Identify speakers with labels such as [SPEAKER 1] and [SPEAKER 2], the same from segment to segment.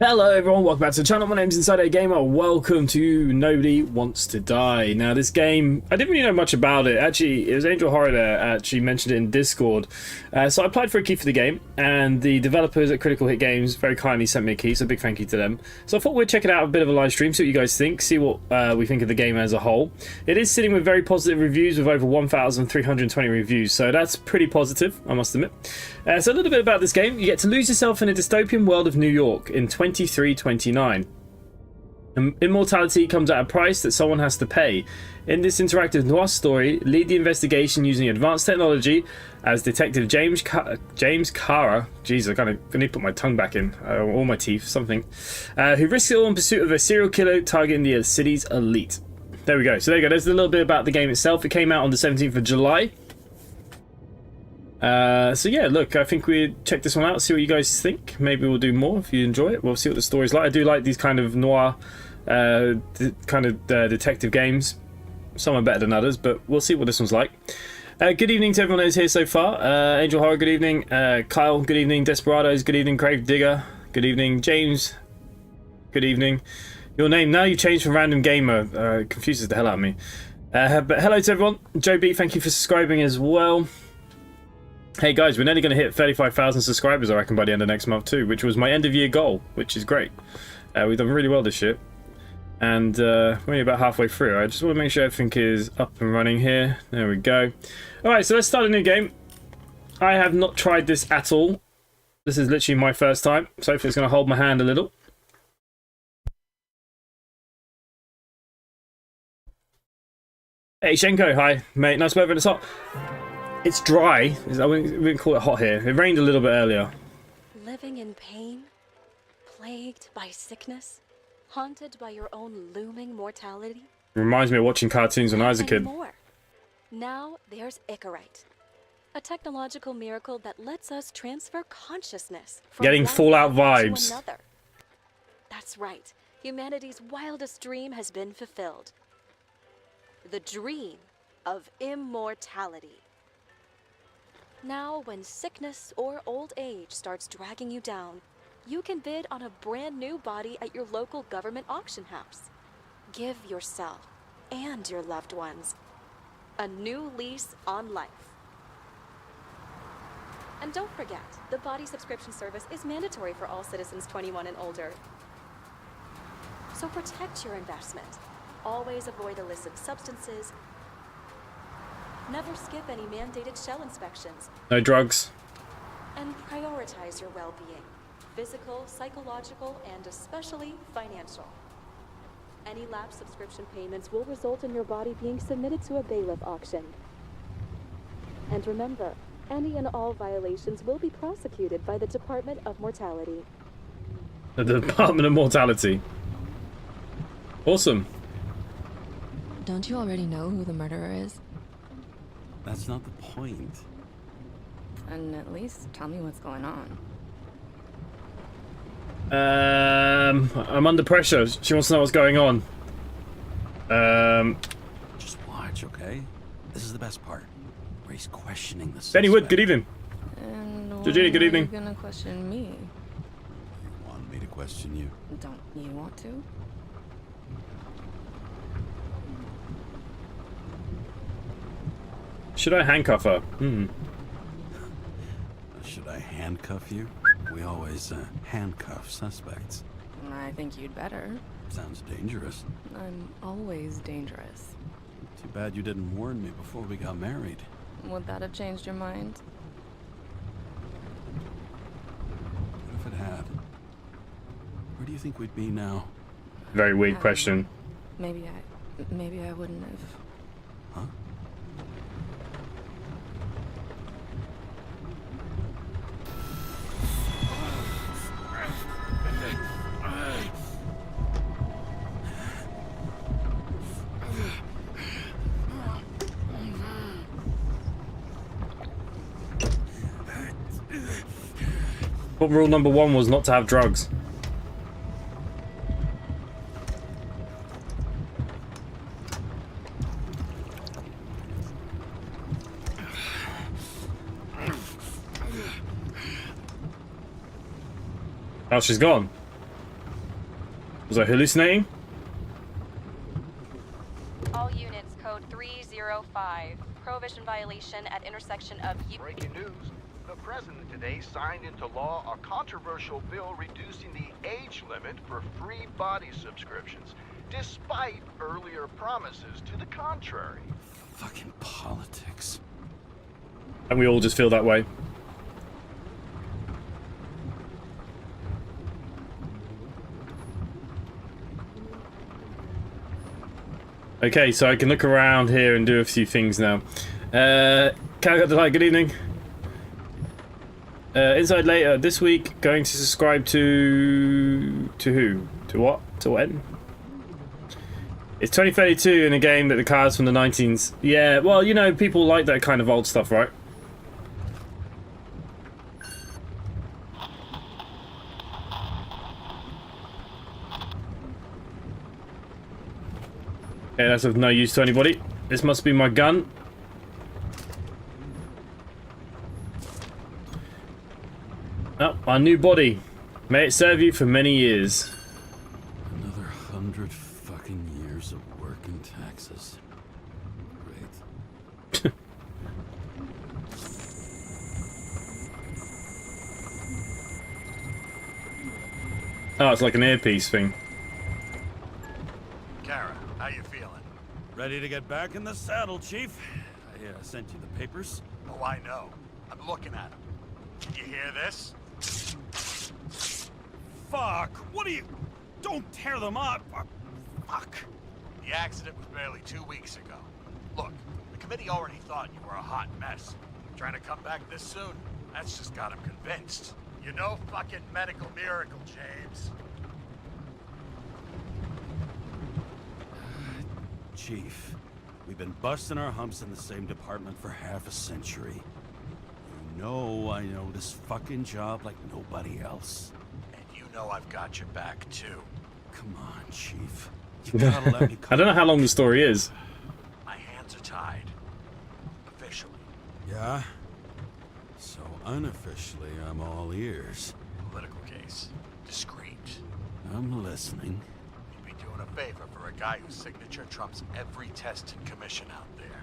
[SPEAKER 1] Hello everyone, welcome back to the channel. My name's InsideAgameR. Welcome to Nobody Wants to Die. Now this game, I didn't really know much about it. Actually, it was Angel Horror that actually mentioned it in Discord. So I applied for a key for the game, and the developers at Critical Hit Games very kindly sent me a key, so big thank you to them. So I thought we'd check it out, a bit of a live stream, see what you guys think, see what we think of the game as a whole. It is sitting with very positive reviews with over 1,320 reviews, so that's pretty positive, I must admit. So a little bit about this game. You get to lose yourself in a dystopian world of New York in 2329. Immortality comes at a price that someone has to pay. In this interactive noir story, lead the investigation using advanced technology as Detective James Karra. Jeez, I need to put my tongue back in, all my teeth, something. Who risks it all in pursuit of a serial killer targeting the city's elite. There we go. So there you go. There's a little bit about the game itself. It came out on the 17th of July. So yeah, look, I think we check this one out, see what you guys think. Maybe we'll do more if you enjoy it. We'll see what the story's like. I do like these kind of noir, detective games. Some are better than others, but we'll see what this one's like. Good evening to everyone who's here so far. Angel Horror, good evening. Kyle, good evening. Desperados, good evening. Grave Digger, good evening. James, good evening. Your name now you changed from Random Gamer, confuses the hell out of me. But hello to everyone. Joe B, thank you for subscribing as well. Hey guys, we're nearly going to hit 35,000 subscribers, I reckon, by the end of next month too, which was my end of year goal, which is great. We've done really well this year, and we're only about halfway through. I just want to make sure everything is up and running here. There we go. Alright, so let's start a new game. I have not tried this at all. This is literally my first time, so hopefully it's going to hold my hand a little. Hey Shenko, hi mate, nice weather, it's hot. It's dry. I wouldn't call it hot here. It rained a little bit earlier.
[SPEAKER 2] Living in pain, plagued by sickness, haunted by your own looming mortality.
[SPEAKER 1] Reminds me of watching cartoons when I was a kid.
[SPEAKER 2] More. Now there's Icarus, a technological miracle that lets us transfer consciousness from
[SPEAKER 1] Getting Fallout vibes.
[SPEAKER 2] to another. That's right. Humanity's wildest dream has been fulfilled. The dream of immortality. Now, when sickness or old age starts dragging you down, you can bid on a brand new body at your local government auction house. Give yourself and your loved ones a new lease on life. And don't forget, the body subscription service is mandatory for all citizens 21 and older. So protect your investment. Always avoid illicit substances. Never skip any mandated shell inspections.
[SPEAKER 1] No drugs.
[SPEAKER 2] And prioritize your well-being. Physical, psychological, and especially financial. Any lapsed subscription payments will result in your body being submitted to a bailiff auction. And remember, any and all violations will be prosecuted by the Department of Mortality.
[SPEAKER 1] The Department of Mortality. Awesome.
[SPEAKER 3] Don't you already know who the murderer is?
[SPEAKER 4] That's not the point.
[SPEAKER 3] And at least tell me what's going on.
[SPEAKER 1] I'm under pressure. She wants to know what's going on.
[SPEAKER 4] Just watch, okay? This is the best part, where he's questioning the
[SPEAKER 1] Benny Wood,
[SPEAKER 4] suspect.
[SPEAKER 1] good evening.
[SPEAKER 3] And
[SPEAKER 1] Georgina, good evening.
[SPEAKER 3] Why are you gonna question me?
[SPEAKER 4] You want me to question you?
[SPEAKER 3] Don't you want to?
[SPEAKER 1] Should I handcuff her?
[SPEAKER 4] Should I handcuff you? We always handcuff suspects.
[SPEAKER 3] I think you'd better.
[SPEAKER 4] Sounds dangerous.
[SPEAKER 3] I'm always dangerous.
[SPEAKER 4] Too bad you didn't warn me before we got married.
[SPEAKER 3] Would that have changed your mind?
[SPEAKER 4] What if it had? Where do you think we'd be now?
[SPEAKER 1] Very weird question.
[SPEAKER 3] Maybe I wouldn't have.
[SPEAKER 4] Huh?
[SPEAKER 1] But rule number 1 was not to have drugs. Oh, she's gone. Was I hallucinating?
[SPEAKER 2] All units, code 305. Prohibition violation at intersection of
[SPEAKER 5] Breaking news. The president today signed into law a controversial bill reducing the age limit for free body subscriptions, despite earlier promises to the contrary.
[SPEAKER 4] Fucking politics.
[SPEAKER 1] And we all just feel that way. Okay, so I can look around here and do a few things now. Good evening. Inside later this week, going to subscribe to who? To what? To when? It's 2032 in a game that the car's from the 19s. Yeah, well, you know, people like that kind of old stuff, right? Okay, that's of no use to anybody. This must be my gun. Oh, our new body. May it serve you for many years.
[SPEAKER 4] Another 100 fucking years of work and taxes. Great.
[SPEAKER 1] Oh, it's like an earpiece thing.
[SPEAKER 6] Karra, how you feeling?
[SPEAKER 7] Ready to get back in the saddle, Chief. I sent you the papers.
[SPEAKER 6] Oh, I know. I'm looking at them. Can you hear this?
[SPEAKER 7] Fuck! What are you... Don't tear them up! Fuck!
[SPEAKER 6] The accident was barely 2 weeks ago. Look, the committee already thought you were a hot mess. Trying to come back this soon? That's just got them convinced. You're no fucking medical miracle, James.
[SPEAKER 7] Chief, we've been busting our humps in the same department for half a century. You know I know this fucking job like nobody else.
[SPEAKER 6] And you know I've got your back, too.
[SPEAKER 7] Come on, Chief. You gotta let me
[SPEAKER 1] I don't know how long the story is.
[SPEAKER 6] My hands are tied. Officially.
[SPEAKER 7] Yeah? So unofficially, I'm all ears.
[SPEAKER 6] Political case. Discreet.
[SPEAKER 7] I'm listening.
[SPEAKER 6] You'd be doing a favor for a guy whose signature trumps every test and commission out there.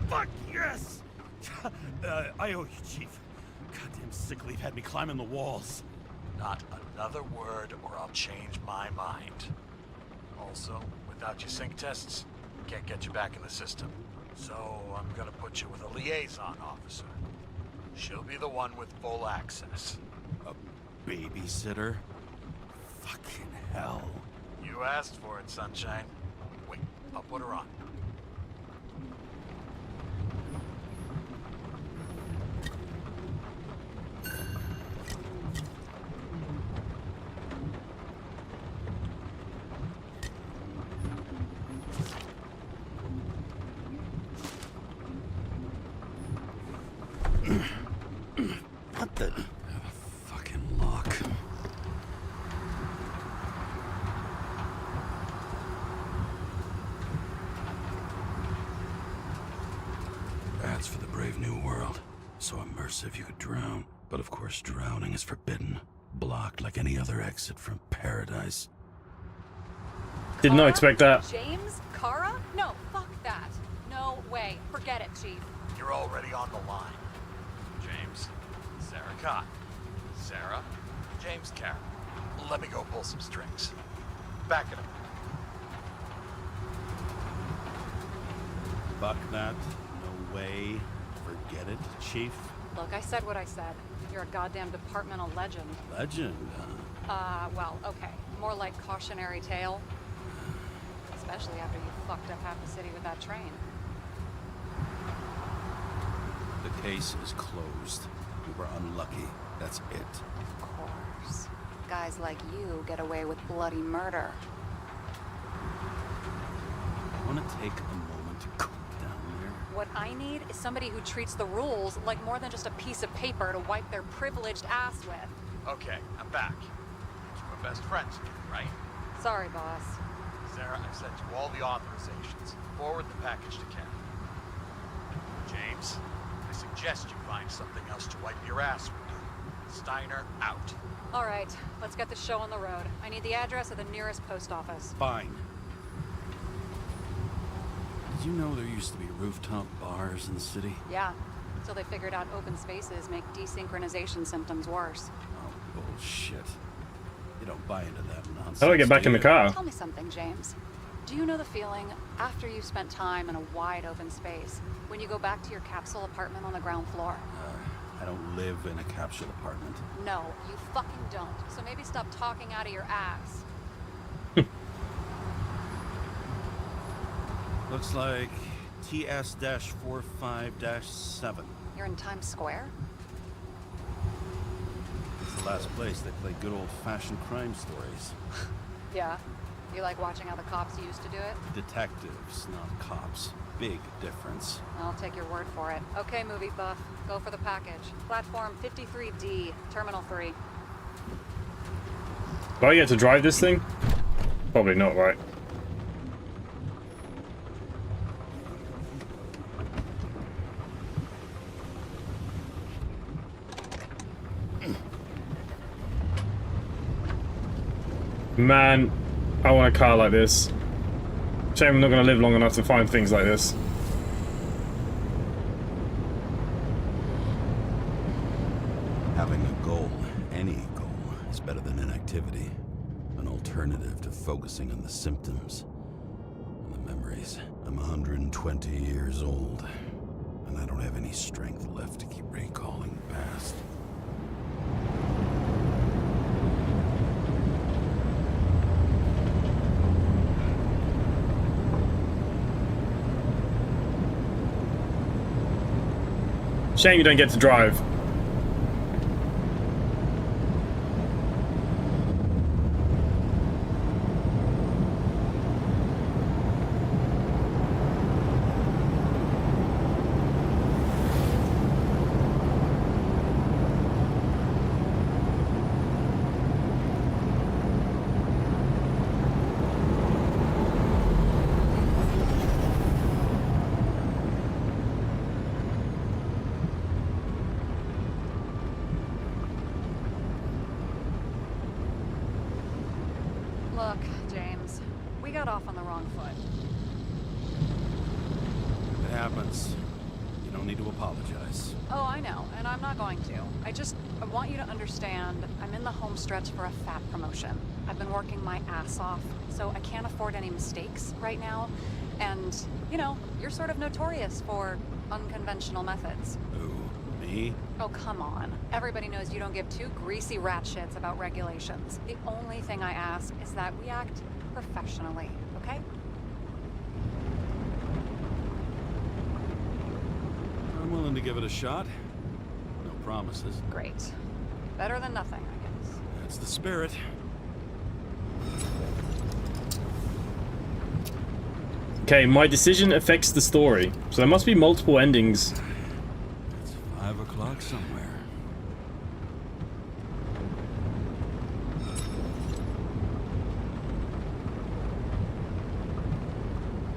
[SPEAKER 7] Fuck yes! I owe you, Chief. Goddamn sick leave had me climbing the walls.
[SPEAKER 6] Not another word or I'll change my mind. Also, without your sync tests, can't get you back in the system. So I'm gonna put you with a liaison officer. She'll be the one with full access.
[SPEAKER 7] A babysitter? Fucking hell.
[SPEAKER 6] You asked for it, Sunshine. Wait, I'll put her on.
[SPEAKER 7] What the...
[SPEAKER 4] Fucking lock. That's for the brave new world. So immersive you could drown. But of course drowning is forbidden. Blocked like any other exit from paradise.
[SPEAKER 1] Did not expect that.
[SPEAKER 2] James Karra? No, fuck that. No way. Forget it, Chief.
[SPEAKER 6] You're already on the line. James, Sarah Cott. Sarah, James Karra. Let me go pull some strings. Back it up.
[SPEAKER 7] Fuck that. No way. Forget it, Chief.
[SPEAKER 2] Look, I said what I said. You're a goddamn departmental legend.
[SPEAKER 7] Legend,
[SPEAKER 2] Well, okay. More like cautionary tale. Especially after you fucked up half the city with that train.
[SPEAKER 7] The case is closed. We were unlucky. That's it.
[SPEAKER 2] Of course. Guys like you get away with bloody murder.
[SPEAKER 7] I want to take a moment to cool down there.
[SPEAKER 2] What I need is somebody who treats the rules like more than just a piece of paper to wipe their privileged ass with.
[SPEAKER 6] Okay, I'm back. You were best friends, right?
[SPEAKER 2] Sorry, boss.
[SPEAKER 6] Sarah, I've sent you all the authorizations. Forward the package to Ken. James, I suggest you find something else to wipe your ass with. Steiner out.
[SPEAKER 8] All right, let's get the show on the road. I need the address of the nearest post office.
[SPEAKER 7] Fine. Did you know there used to be rooftop bars in the city?
[SPEAKER 8] Yeah, until they figured out open spaces make desynchronization symptoms worse.
[SPEAKER 7] Oh, bullshit. You don't buy into that nonsense.
[SPEAKER 1] How do I get back in the car?
[SPEAKER 8] Tell me something, James. Do you know the feeling after you've spent time in a wide open space, when you go back to your capsule apartment on the ground floor?
[SPEAKER 7] I don't live in a capsule apartment.
[SPEAKER 8] No, you fucking don't. So maybe stop talking out of your ass.
[SPEAKER 7] Looks like TS-45-7.
[SPEAKER 8] You're in Times Square?
[SPEAKER 7] It's the last place they play good old-fashioned crime stories.
[SPEAKER 8] Yeah. You like watching how the cops used to do it?
[SPEAKER 7] Detectives, not cops. Big difference.
[SPEAKER 8] I'll take your word for it. Okay, movie buff. Go for the package. Platform 53D, Terminal 3.
[SPEAKER 1] Do I get to drive this thing? Probably not, right? Man, I want a car like this. Shame I'm not going to live long enough to find things like this.
[SPEAKER 4] Having a goal, any goal, is better than inactivity. An alternative to focusing on the symptoms and the memories. I'm 120 years old, and I don't have any strength left to keep recalling the past.
[SPEAKER 1] Shame you don't get to drive.
[SPEAKER 8] Look, James, we got off on the wrong foot.
[SPEAKER 7] It happens. You don't need to apologize.
[SPEAKER 8] Oh, I know, and I'm not going to. I want you to understand, I'm in the home stretch for a fat promotion. I've been working my ass off, so I can't afford any mistakes right now. And, you know, you're sort of notorious for unconventional methods.
[SPEAKER 7] Who? Me?
[SPEAKER 8] Oh, come on. Everybody knows you don't give two greasy rat shits about regulations. The only thing I ask is that we act professionally, okay?
[SPEAKER 7] I'm willing to give it a shot. No promises.
[SPEAKER 8] Great. Better than nothing, I guess.
[SPEAKER 7] That's the spirit.
[SPEAKER 1] Okay, my decision affects the story. So there must be multiple endings.
[SPEAKER 7] It's 5 o'clock somewhere.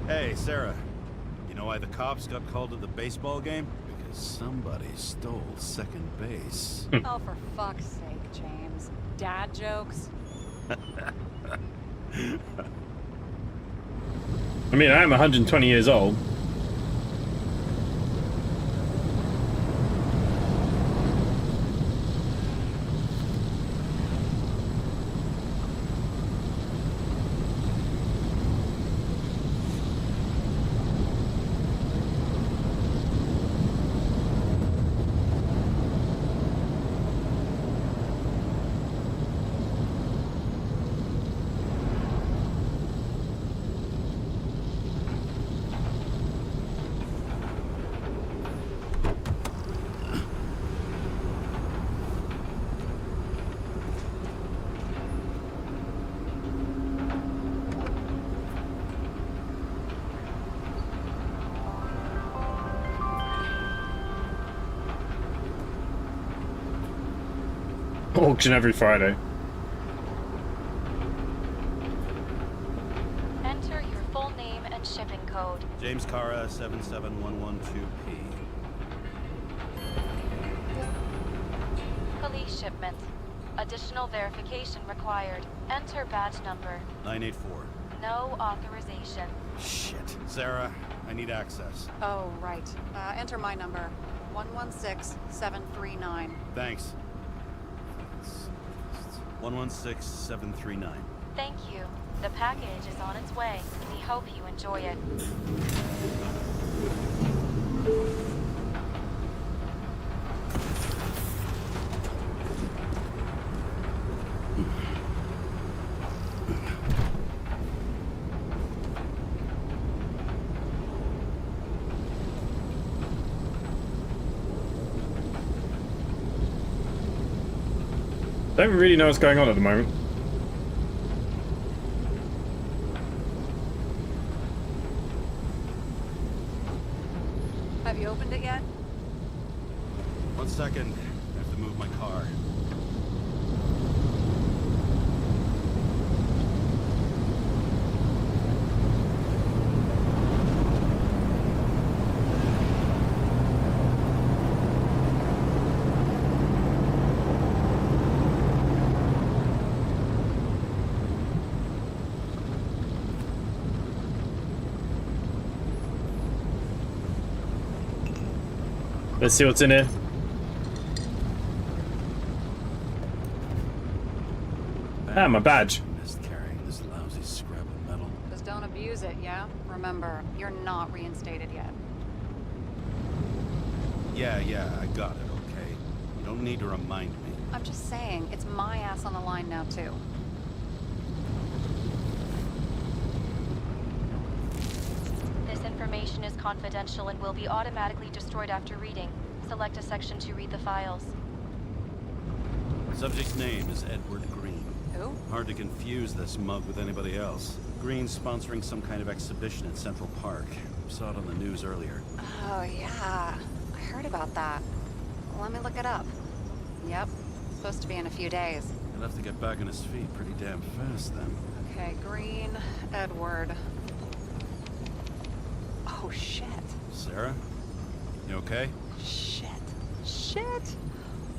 [SPEAKER 7] Hey, Sarah. You know why the cops got called to the baseball game? Because somebody stole second base.
[SPEAKER 8] Oh, for fuck's sake, James. Dad jokes?
[SPEAKER 1] I mean, I am 120 years old. Auction every Friday.
[SPEAKER 9] Enter your full name and shipping code.
[SPEAKER 7] James Karra, 77112P.
[SPEAKER 9] Police shipment. Additional verification required. Enter badge number.
[SPEAKER 7] 984.
[SPEAKER 9] No authorization.
[SPEAKER 7] Shit. Sarah, I need access.
[SPEAKER 8] Oh, right. Enter my number. 116739.
[SPEAKER 7] Thanks. 116739.
[SPEAKER 9] Thank you. The package is on its way. We hope you enjoy it.
[SPEAKER 1] Don't really know what's going on at the moment.
[SPEAKER 8] Have you opened it yet?
[SPEAKER 7] 1 second. I have to move my car.
[SPEAKER 1] Let's see what's in here. Ah, my badge.
[SPEAKER 7] Missed carrying this lousy scrap of metal.
[SPEAKER 8] Just don't abuse it, yeah? Remember, you're not reinstated yet.
[SPEAKER 7] Yeah, I got it, okay? You don't need to remind me.
[SPEAKER 8] I'm just saying, it's my ass on the line now, too.
[SPEAKER 9] This information is confidential and will be automatically destroyed after reading. Select a section to read the files.
[SPEAKER 7] Subject's name is Edward Green.
[SPEAKER 8] Who?
[SPEAKER 7] Hard to confuse this mug with anybody else. Green's sponsoring some kind of exhibition at Central Park. Saw it on the news earlier.
[SPEAKER 8] Oh, yeah. I heard about that. Let me look it up. Yep. Supposed to be in a few days.
[SPEAKER 7] He'll have to get back on his feet pretty damn fast then.
[SPEAKER 8] Okay, Green, Edward. Oh, shit.
[SPEAKER 7] Sarah? You okay?
[SPEAKER 8] Shit.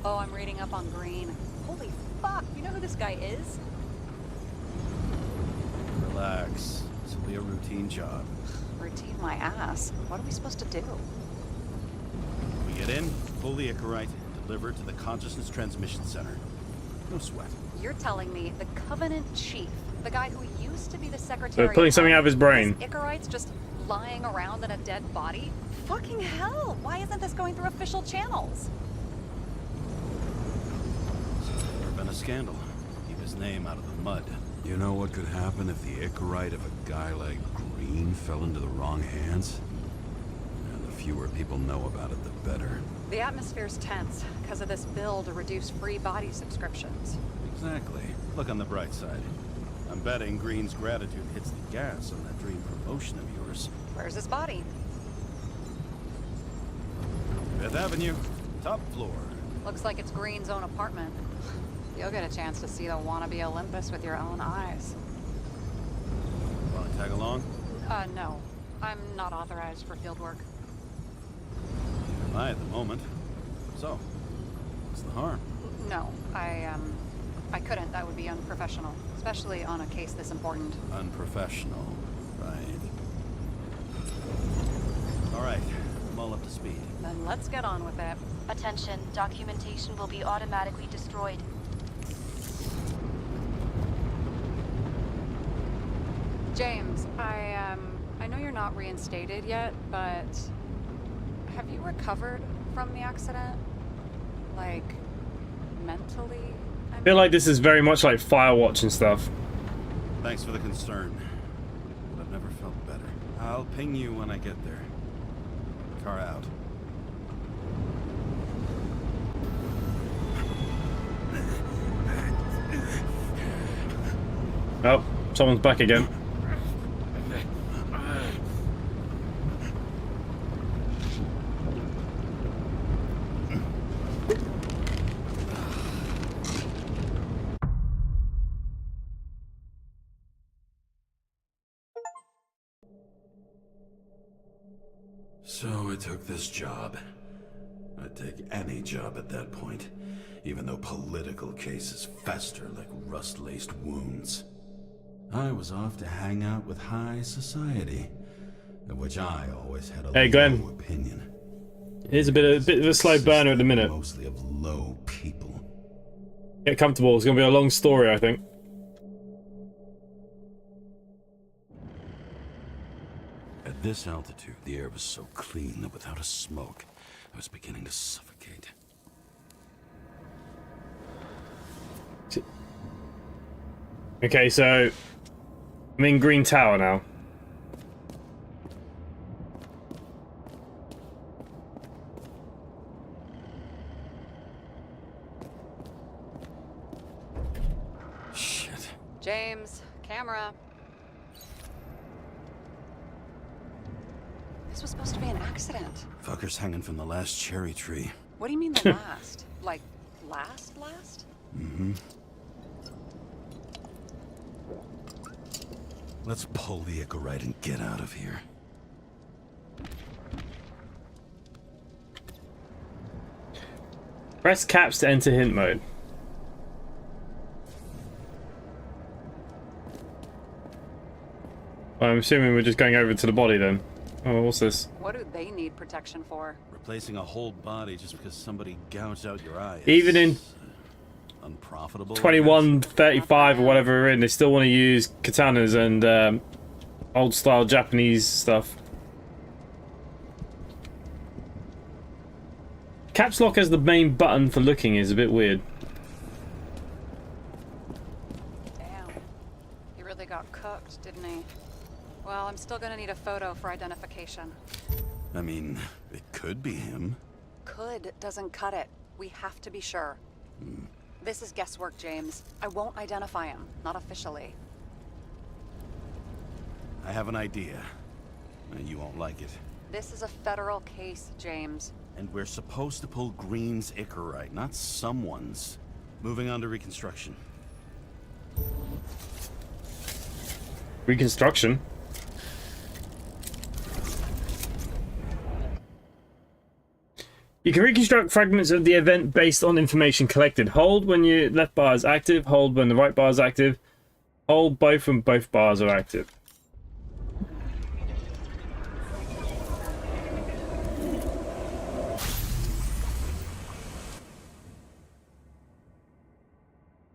[SPEAKER 8] Oh, I'm reading up on Green. Holy fuck, you know who this guy is?
[SPEAKER 7] Relax. This will be a routine job.
[SPEAKER 8] Routine my ass. What are we supposed to do?
[SPEAKER 7] We get in, pull the Icarus, and deliver to the Consciousness Transmission Center. No sweat.
[SPEAKER 8] You're telling me the Covenant Chief, the guy who used to be the secretary...
[SPEAKER 1] They're pulling something out of his brain.
[SPEAKER 8] Icarus just lying around in a dead body? Fucking hell! Why isn't this going through official channels?
[SPEAKER 7] Never been a scandal. Keep his name out of the mud.
[SPEAKER 4] You know what could happen if the Icarus of a guy like Green fell into the wrong hands? And the fewer people know about it, the better.
[SPEAKER 8] The atmosphere's tense because of this bill to reduce free body subscriptions.
[SPEAKER 7] Exactly. Look on the bright side. I'm betting Green's gratitude hits the gas on that dream promotion of yours.
[SPEAKER 8] Where's his body?
[SPEAKER 7] 5th Avenue, top floor.
[SPEAKER 8] Looks like it's Green's own apartment. You'll get a chance to see the wannabe Olympus with your own eyes.
[SPEAKER 7] Want to tag along?
[SPEAKER 8] No. I'm not authorized for field work.
[SPEAKER 7] Neither am I at the moment. So, what's the harm?
[SPEAKER 8] No, I couldn't. That would be unprofessional. Especially on a case this important.
[SPEAKER 7] Unprofessional, right. All right, I'm all up to speed.
[SPEAKER 8] Then let's get on with it.
[SPEAKER 9] Attention, documentation will be automatically destroyed.
[SPEAKER 8] James, I know you're not reinstated yet, but have you recovered from the accident? Like, mentally?
[SPEAKER 1] I feel like this is very much like Firewatch and stuff.
[SPEAKER 7] Thanks for the concern, but I've never felt better. I'll ping you when I get there. Car out.
[SPEAKER 1] Oh, someone's back again.
[SPEAKER 4] So I took this job. I'd take any job at that point. even though political cases fester like rust-laced wounds. I was off to hang out with high society, of which I always had a
[SPEAKER 1] Hey, Glenn.
[SPEAKER 4] low opinion.
[SPEAKER 1] Here's a bit of a slow burner at the minute.
[SPEAKER 4] Mostly of low people.
[SPEAKER 1] Get comfortable. It's gonna be a long story, I think.
[SPEAKER 4] At this altitude, the air was so clean that without a smoke, I was beginning to suffocate.
[SPEAKER 1] Okay, so I'm in Green Tower now.
[SPEAKER 4] Shit.
[SPEAKER 8] James, camera. This was supposed to be an accident.
[SPEAKER 4] Fuckers hanging from the last cherry tree.
[SPEAKER 8] What do you mean the last? Like, last?
[SPEAKER 4] Mm-hmm. Let's pull the Icarus and get out of here.
[SPEAKER 1] Press caps to enter hint mode. I'm assuming we're just going over to the body then. Oh, what's this?
[SPEAKER 8] What do they need protection for?
[SPEAKER 7] Replacing a whole body just because somebody gouged out your eye.
[SPEAKER 1] Even in
[SPEAKER 7] Unprofitable.
[SPEAKER 1] 2135 or whatever we're in, they still want to use katanas and old style Japanese stuff. Caps lock as the main button for looking is a bit weird.
[SPEAKER 8] Damn. He really got cooked, didn't he? Well, I'm still gonna need a photo for identification.
[SPEAKER 4] I mean, it could be him.
[SPEAKER 8] Could doesn't cut it. We have to be sure. This is guesswork, James. I won't identify him. Not officially.
[SPEAKER 7] I have an idea. You won't like it.
[SPEAKER 8] This is a federal case, James.
[SPEAKER 7] And we're supposed to pull Green's Icarus, not someone's. Moving on to reconstruction.
[SPEAKER 1] Reconstruction? You can reconstruct fragments of the event based on information collected. Hold when your left bar is active, hold when the right bar is active, hold both when both bars are active.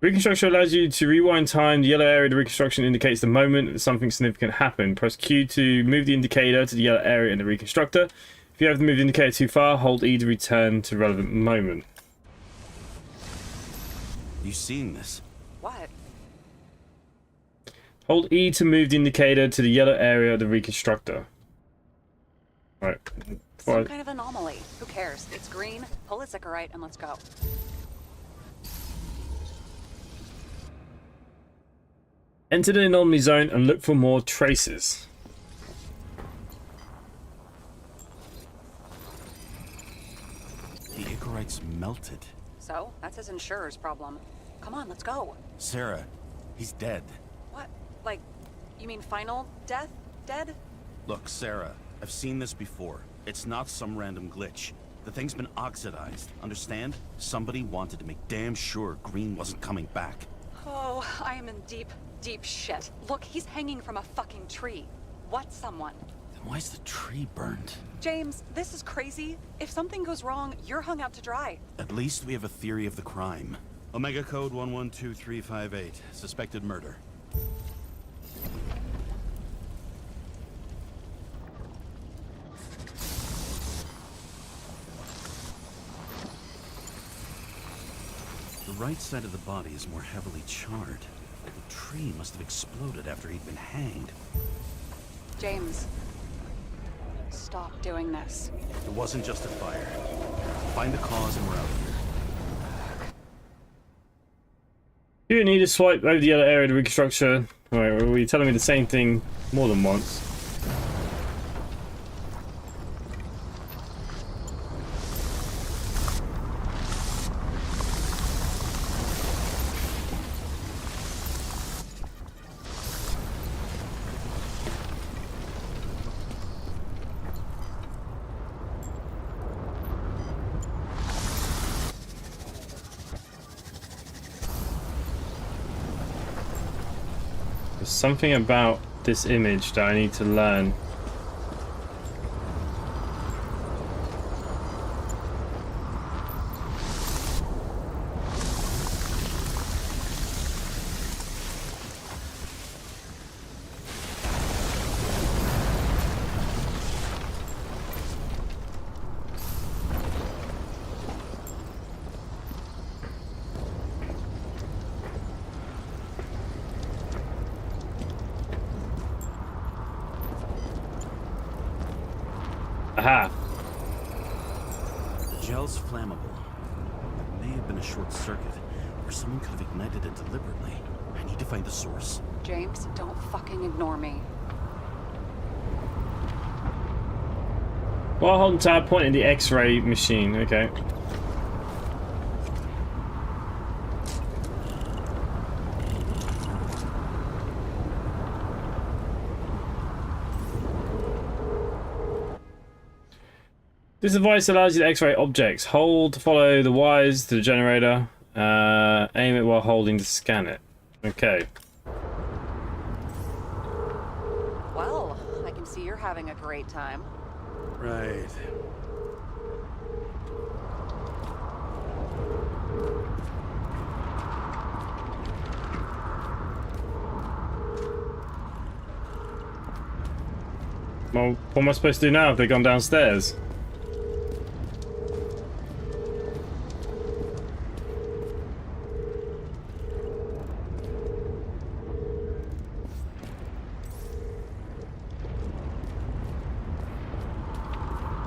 [SPEAKER 1] Reconstruction allows you to rewind time. The yellow area of the reconstruction indicates the moment that something significant happened. Press Q to move the indicator to the yellow area in the reconstructor. If you have to move the indicator too far, hold E to return to relevant moment.
[SPEAKER 7] You seen this?
[SPEAKER 8] What?
[SPEAKER 1] Hold E to move the indicator to the yellow area of the reconstructor. Right.
[SPEAKER 8] Some kind of anomaly. Who cares? It's green. Pull its Icarus and let's go.
[SPEAKER 1] Enter the anomaly zone and look for more traces.
[SPEAKER 7] The Icarus melted.
[SPEAKER 8] So, that's his insurer's problem. Come on, let's go.
[SPEAKER 7] Sarah, he's dead.
[SPEAKER 8] What? Like, you mean final death? Dead?
[SPEAKER 7] Look, Sarah, I've seen this before. It's not some random glitch. The thing's been oxidized, understand? Somebody wanted to make damn sure Green wasn't coming back.
[SPEAKER 8] Oh, I am in deep, deep shit. Look, he's hanging from a fucking tree. What someone?
[SPEAKER 7] Then why's the tree burned?
[SPEAKER 8] James, this is crazy. If something goes wrong, you're hung out to dry.
[SPEAKER 7] At least we have a theory of the crime. Omega code 112358. Suspected murder. The right side of the body is more heavily charred. The tree must have exploded after he'd been hanged.
[SPEAKER 8] James, stop doing this.
[SPEAKER 7] It wasn't just a fire. Find the cause and we're out of here.
[SPEAKER 1] You need to swipe over the yellow area to reconstruction. Alright, were you telling me the same thing more than once? something about this image that I need to learn. Aha.
[SPEAKER 7] The gel's flammable. It may have been a short circuit, or someone could have ignited it deliberately. I need to find the source.
[SPEAKER 8] James, don't fucking ignore me.
[SPEAKER 1] While holding tab, point in the X-ray machine. Okay. This device allows you to X-ray objects. Hold to follow the wires to the generator. Aim it while holding to scan it. Okay.
[SPEAKER 8] Well, I can see you're having a great time.
[SPEAKER 7] Right.
[SPEAKER 1] Well, what am I supposed to do now if they've gone downstairs?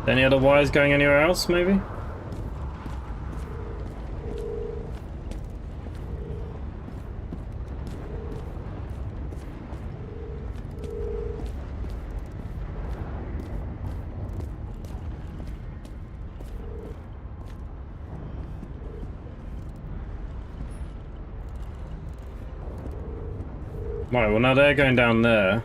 [SPEAKER 1] Any other wires going anywhere else, maybe? Right, well now they're going down there.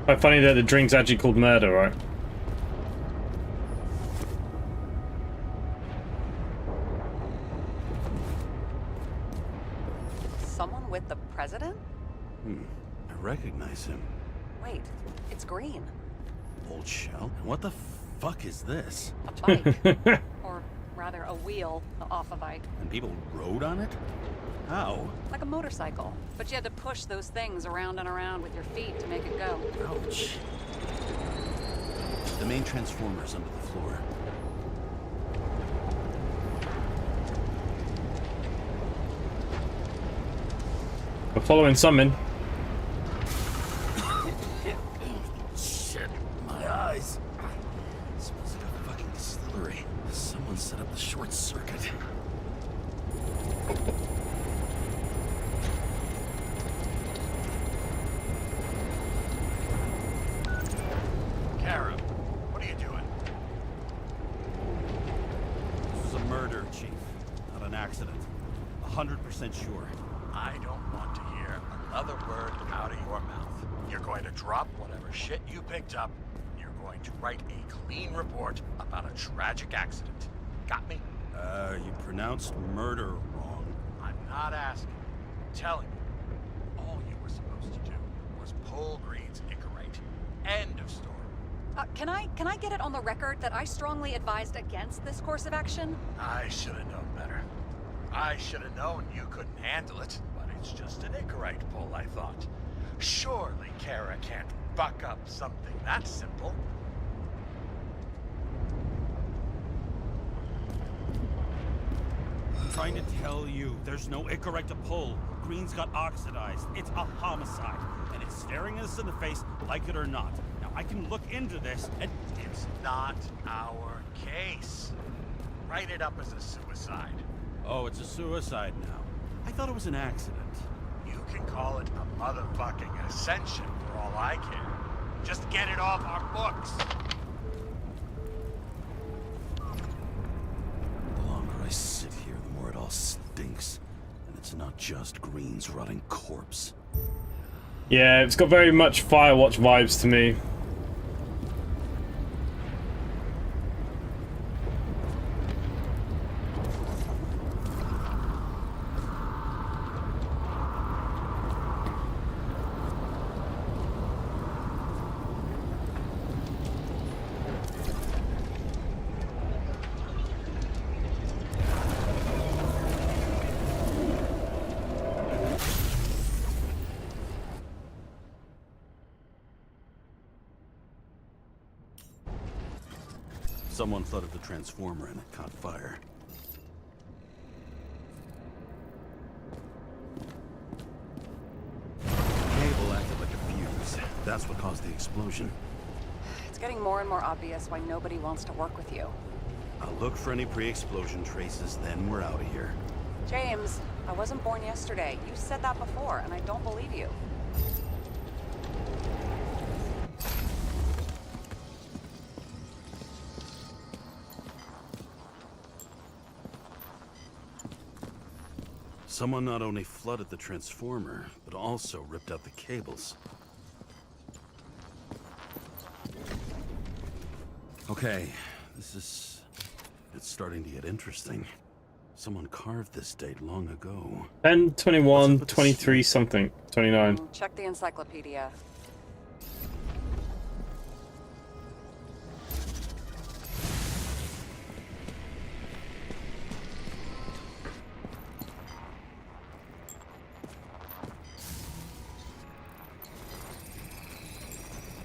[SPEAKER 1] Quite funny that the drink's actually called murder, right?
[SPEAKER 8] Someone with the president?
[SPEAKER 7] I recognize him.
[SPEAKER 8] Wait, it's green.
[SPEAKER 7] Old shell? What the fuck is this?
[SPEAKER 8] A bike. Or rather, a wheel off a bike.
[SPEAKER 7] And people rode on it? How?
[SPEAKER 8] Like a motorcycle. But you had to push those things around and around with your feet to make it go.
[SPEAKER 7] Ouch. The main transformer's under the floor.
[SPEAKER 1] We're following something.
[SPEAKER 7] Shit, my eyes. Smells like a fucking distillery. Someone set up the short circuit.
[SPEAKER 6] Karra, what are you doing?
[SPEAKER 7] This was a murder, Chief. Not an accident. 100% sure.
[SPEAKER 6] I don't want to hear another word out of your mouth. You're going to drop whatever shit you picked up. You're going to write a clean report about a tragic accident. Got me?
[SPEAKER 7] You pronounced murder wrong.
[SPEAKER 6] I'm not asking. I'm telling you. All you were supposed to do was pull Green's Icarus. End of story.
[SPEAKER 8] Can I get it on the record that I strongly advised against this course of action?
[SPEAKER 6] I should have known better. I should have known you couldn't handle it, but it's just an Icarus pull, I thought. Surely Karra can't buck up something that simple.
[SPEAKER 7] I'm trying to tell you, there's no Icarus to pull. Green's got oxidized. It's a homicide, and it's staring us in the face, like it or not. Now, I can look into this, and
[SPEAKER 6] It's not our case. Write it up as a suicide.
[SPEAKER 7] oh, it's a suicide now. I thought it was an accident.
[SPEAKER 6] You can call it a motherfucking ascension for all I care. Just get it off our books.
[SPEAKER 7] The longer I sit here, the more it all stinks. And it's not just Green's rotting corpse.
[SPEAKER 1] Yeah, it's got very much Firewatch vibes to me.
[SPEAKER 7] Someone flooded the transformer and it caught fire. Cable acted like a fuse. That's what caused the explosion.
[SPEAKER 8] It's getting more and more obvious why nobody wants to work with you.
[SPEAKER 7] I'll look for any pre-explosion traces, then we're out of here.
[SPEAKER 8] James, I wasn't born yesterday. You said that before, and I don't believe you.
[SPEAKER 7] Someone not only flooded the transformer, but also ripped out the cables. Okay, it's starting to get interesting. Someone carved this date long ago.
[SPEAKER 1] 10, 21, 23 something, 29.
[SPEAKER 8] Check the encyclopedia.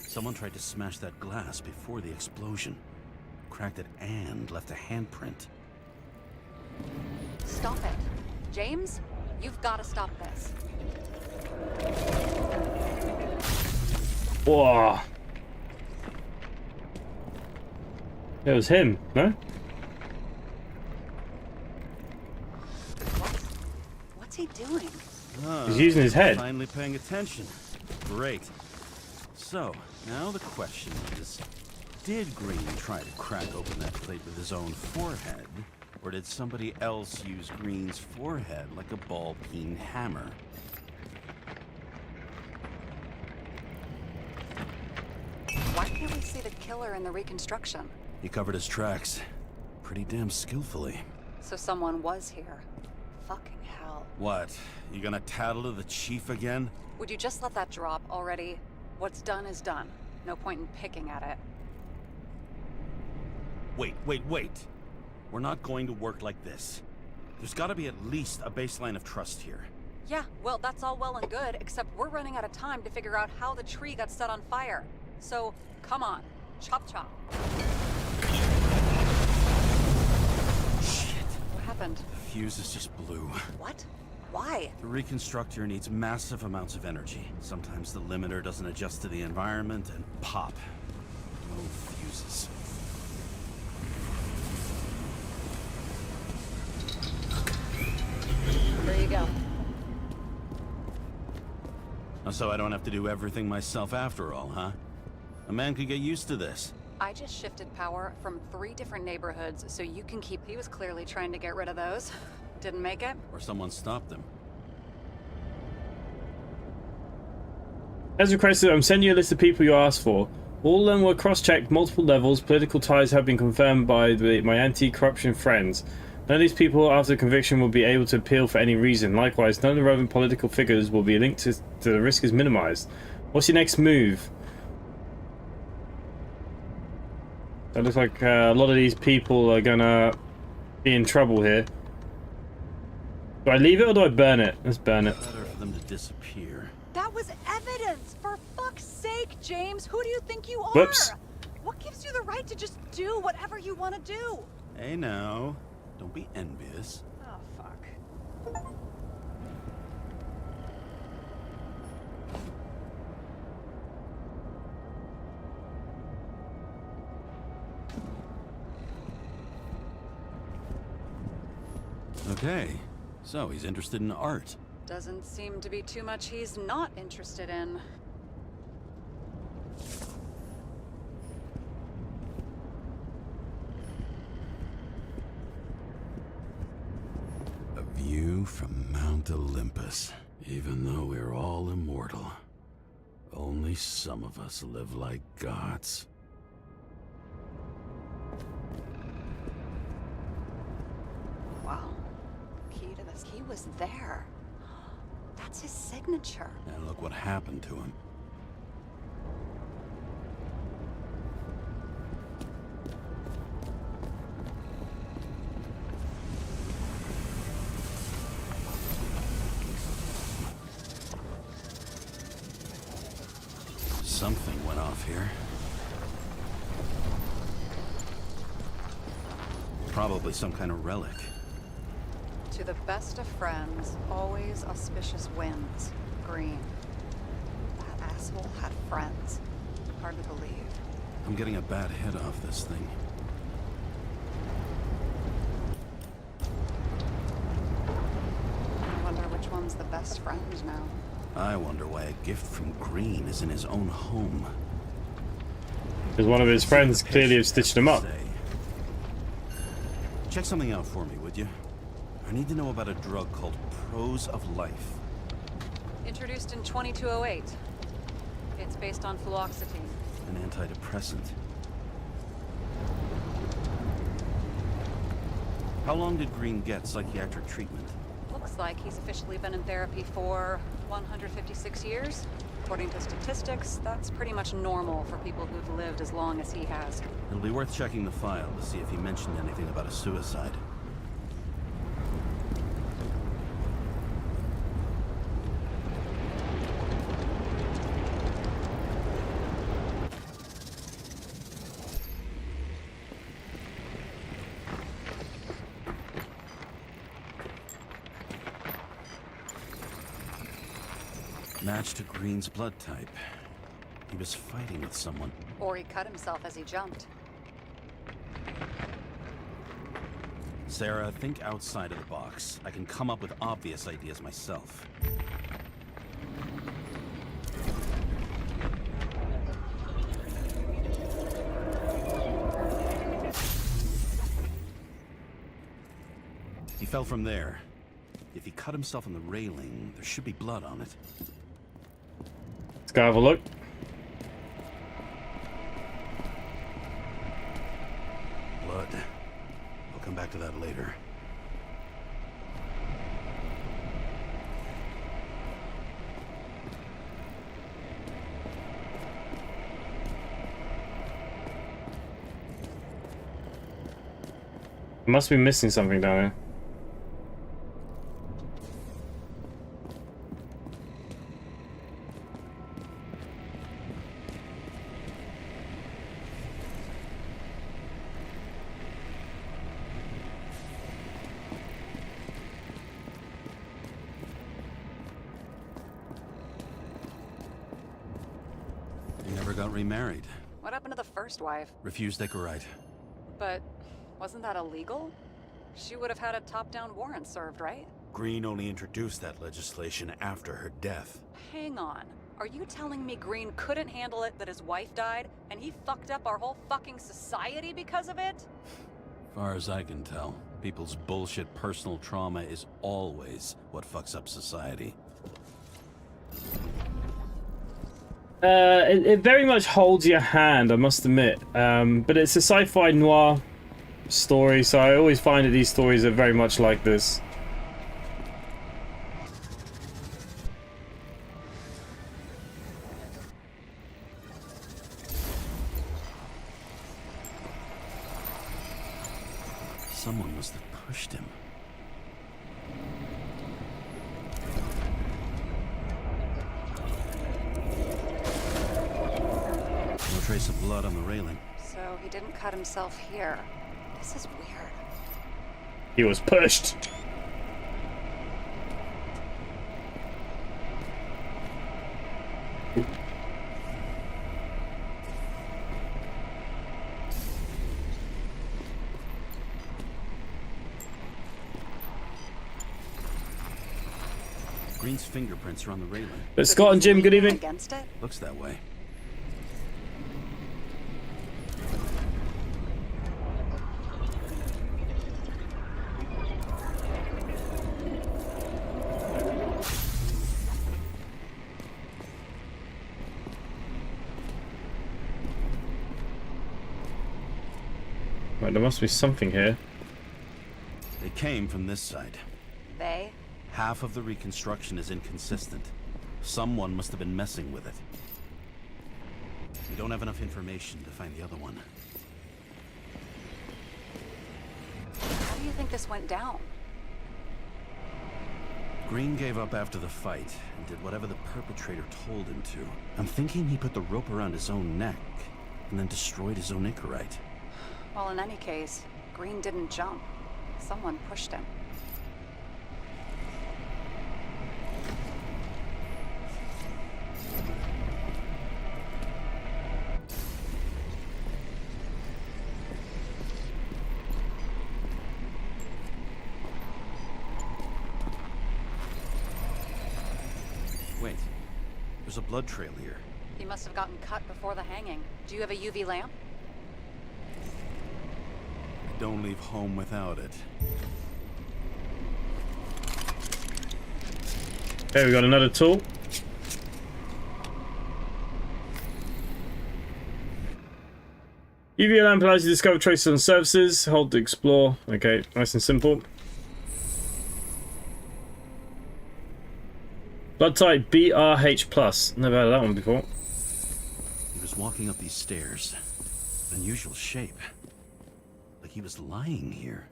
[SPEAKER 7] Someone tried to smash that glass before the explosion. Cracked it and left a handprint.
[SPEAKER 8] Stop it. James, you've got to stop this.
[SPEAKER 1] Whoa. It was him, no?
[SPEAKER 8] What's he doing?
[SPEAKER 1] He's using his head.
[SPEAKER 7] Finally paying attention. Great. So, now the question is, did Green try to crack open that plate with his own forehead? Or did somebody else use Green's forehead like a ball-peen hammer?
[SPEAKER 8] Why can't we see the killer in the reconstruction?
[SPEAKER 7] He covered his tracks pretty damn skillfully.
[SPEAKER 8] So someone was here. Fucking hell.
[SPEAKER 7] What? You gonna tattle to the chief again?
[SPEAKER 8] Would you just let that drop already? What's done is done. No point in picking at it.
[SPEAKER 7] Wait. We're not going to work like this. There's gotta be at least a baseline of trust here.
[SPEAKER 8] Yeah, well, that's all well and good, except we're running out of time to figure out how the tree got set on fire. So, come on. Chop chop.
[SPEAKER 7] Shit.
[SPEAKER 8] What happened?
[SPEAKER 7] The fuses just blew.
[SPEAKER 8] What? Why?
[SPEAKER 7] The reconstructor needs massive amounts of energy. Sometimes the limiter doesn't adjust to the environment and pop. No fuses.
[SPEAKER 8] There you go.
[SPEAKER 7] So I don't have to do everything myself after all, huh? A man could get used to this.
[SPEAKER 8] I just shifted power from 3 different neighborhoods so you can keep... He was clearly trying to get rid of those. Didn't make it.
[SPEAKER 7] Or someone stopped them.
[SPEAKER 1] As requested, I'm sending you a list of people you asked for. All of them were cross-checked, multiple levels. Political ties have been confirmed by my anti-corruption friends. None of these people, after conviction, will be able to appeal for any reason. Likewise, none of the relevant political figures will be linked to the risk is minimized. What's your next move? It looks like a lot of these people are gonna be in trouble here. Do I leave it or do I burn it? Let's burn it.
[SPEAKER 7] Better for them to disappear.
[SPEAKER 8] That was evidence! For fuck's sake, James! Who do you think you are?
[SPEAKER 1] Whoops.
[SPEAKER 8] What gives you the right to just do whatever you want to do?
[SPEAKER 7] Hey now, don't be envious.
[SPEAKER 8] Oh, fuck.
[SPEAKER 7] Okay, so he's interested in art.
[SPEAKER 8] Doesn't seem to be too much he's not interested in.
[SPEAKER 4] A view from Mount Olympus. Even though we're all immortal, only some of us live like gods.
[SPEAKER 8] Wow. Key to this. He was there. That's his signature.
[SPEAKER 7] And look what happened to him. Something went off here. Probably some kind of relic.
[SPEAKER 8] To the best of friends, always auspicious wins. Green. That asshole had friends. Hard to believe.
[SPEAKER 7] I'm getting a bad hit off this thing.
[SPEAKER 8] I wonder which one's the best friend now.
[SPEAKER 7] I wonder why a gift from Green is in his own home.
[SPEAKER 1] Because one of his friends clearly have stitched him up.
[SPEAKER 7] Check something out for me, would you? I need to know about a drug called Prose of Life.
[SPEAKER 8] Introduced in 2208. It's based on fluoxetine.
[SPEAKER 7] An antidepressant. How long did Green get psychiatric treatment?
[SPEAKER 8] Looks like he's officially been in therapy for 156 years. According to statistics, that's pretty much normal for people who've lived as long as he has.
[SPEAKER 7] It'll be worth checking the file to see if he mentioned anything about a suicide. Match to Green's blood type. He was fighting with someone.
[SPEAKER 8] Or he cut himself as he jumped.
[SPEAKER 7] Sarah, think outside of the box. I can come up with obvious ideas myself. He fell from there. If he cut himself on the railing, there should be blood on it.
[SPEAKER 1] Let's go have a look.
[SPEAKER 7] Blood. I'll come back to that later.
[SPEAKER 1] Must be missing something down here.
[SPEAKER 7] Never got remarried.
[SPEAKER 8] What happened to the first wife?
[SPEAKER 7] Refused Icarus.
[SPEAKER 8] But wasn't that illegal? She would have had a top-down warrant served, right?
[SPEAKER 7] Green only introduced that legislation after her death.
[SPEAKER 8] Hang on. Are you telling me Green couldn't handle it that his wife died, and he fucked up our whole fucking society because of it?
[SPEAKER 7] Far as I can tell, people's bullshit personal trauma is always what fucks up society.
[SPEAKER 1] It very much holds your hand, I must admit. But it's a sci-fi noir story, so I always find that these stories are very much like this.
[SPEAKER 7] Someone must have pushed him. No trace of blood on the railing.
[SPEAKER 8] So he didn't cut himself here. This is weird.
[SPEAKER 1] He was pushed.
[SPEAKER 7] Green's fingerprints are on the railing.
[SPEAKER 1] But Scott and Jim, good evening.
[SPEAKER 8] Against it?
[SPEAKER 7] Looks that way.
[SPEAKER 1] Right, there must be something here.
[SPEAKER 7] They came from this side.
[SPEAKER 8] They?
[SPEAKER 7] Half of the reconstruction is inconsistent. Someone must have been messing with it. We don't have enough information to find the other one.
[SPEAKER 8] How do you think this went down?
[SPEAKER 7] Green gave up after the fight and did whatever the perpetrator told him to. I'm thinking he put the rope around his own neck and then destroyed his own Icarus.
[SPEAKER 8] Well, in any case, Green didn't jump. Someone pushed him.
[SPEAKER 7] Wait, there's a blood trail here.
[SPEAKER 8] He must have gotten cut before the hanging. Do you have a UV lamp?
[SPEAKER 7] I don't leave home without it.
[SPEAKER 1] Okay, we got another tool. UV lamp allows you to discover traces on surfaces. Hold to explore. Okay, nice and simple. Blood type BRH+. Never heard of that one before.
[SPEAKER 7] He was walking up these stairs. Unusual shape. Like he was lying here.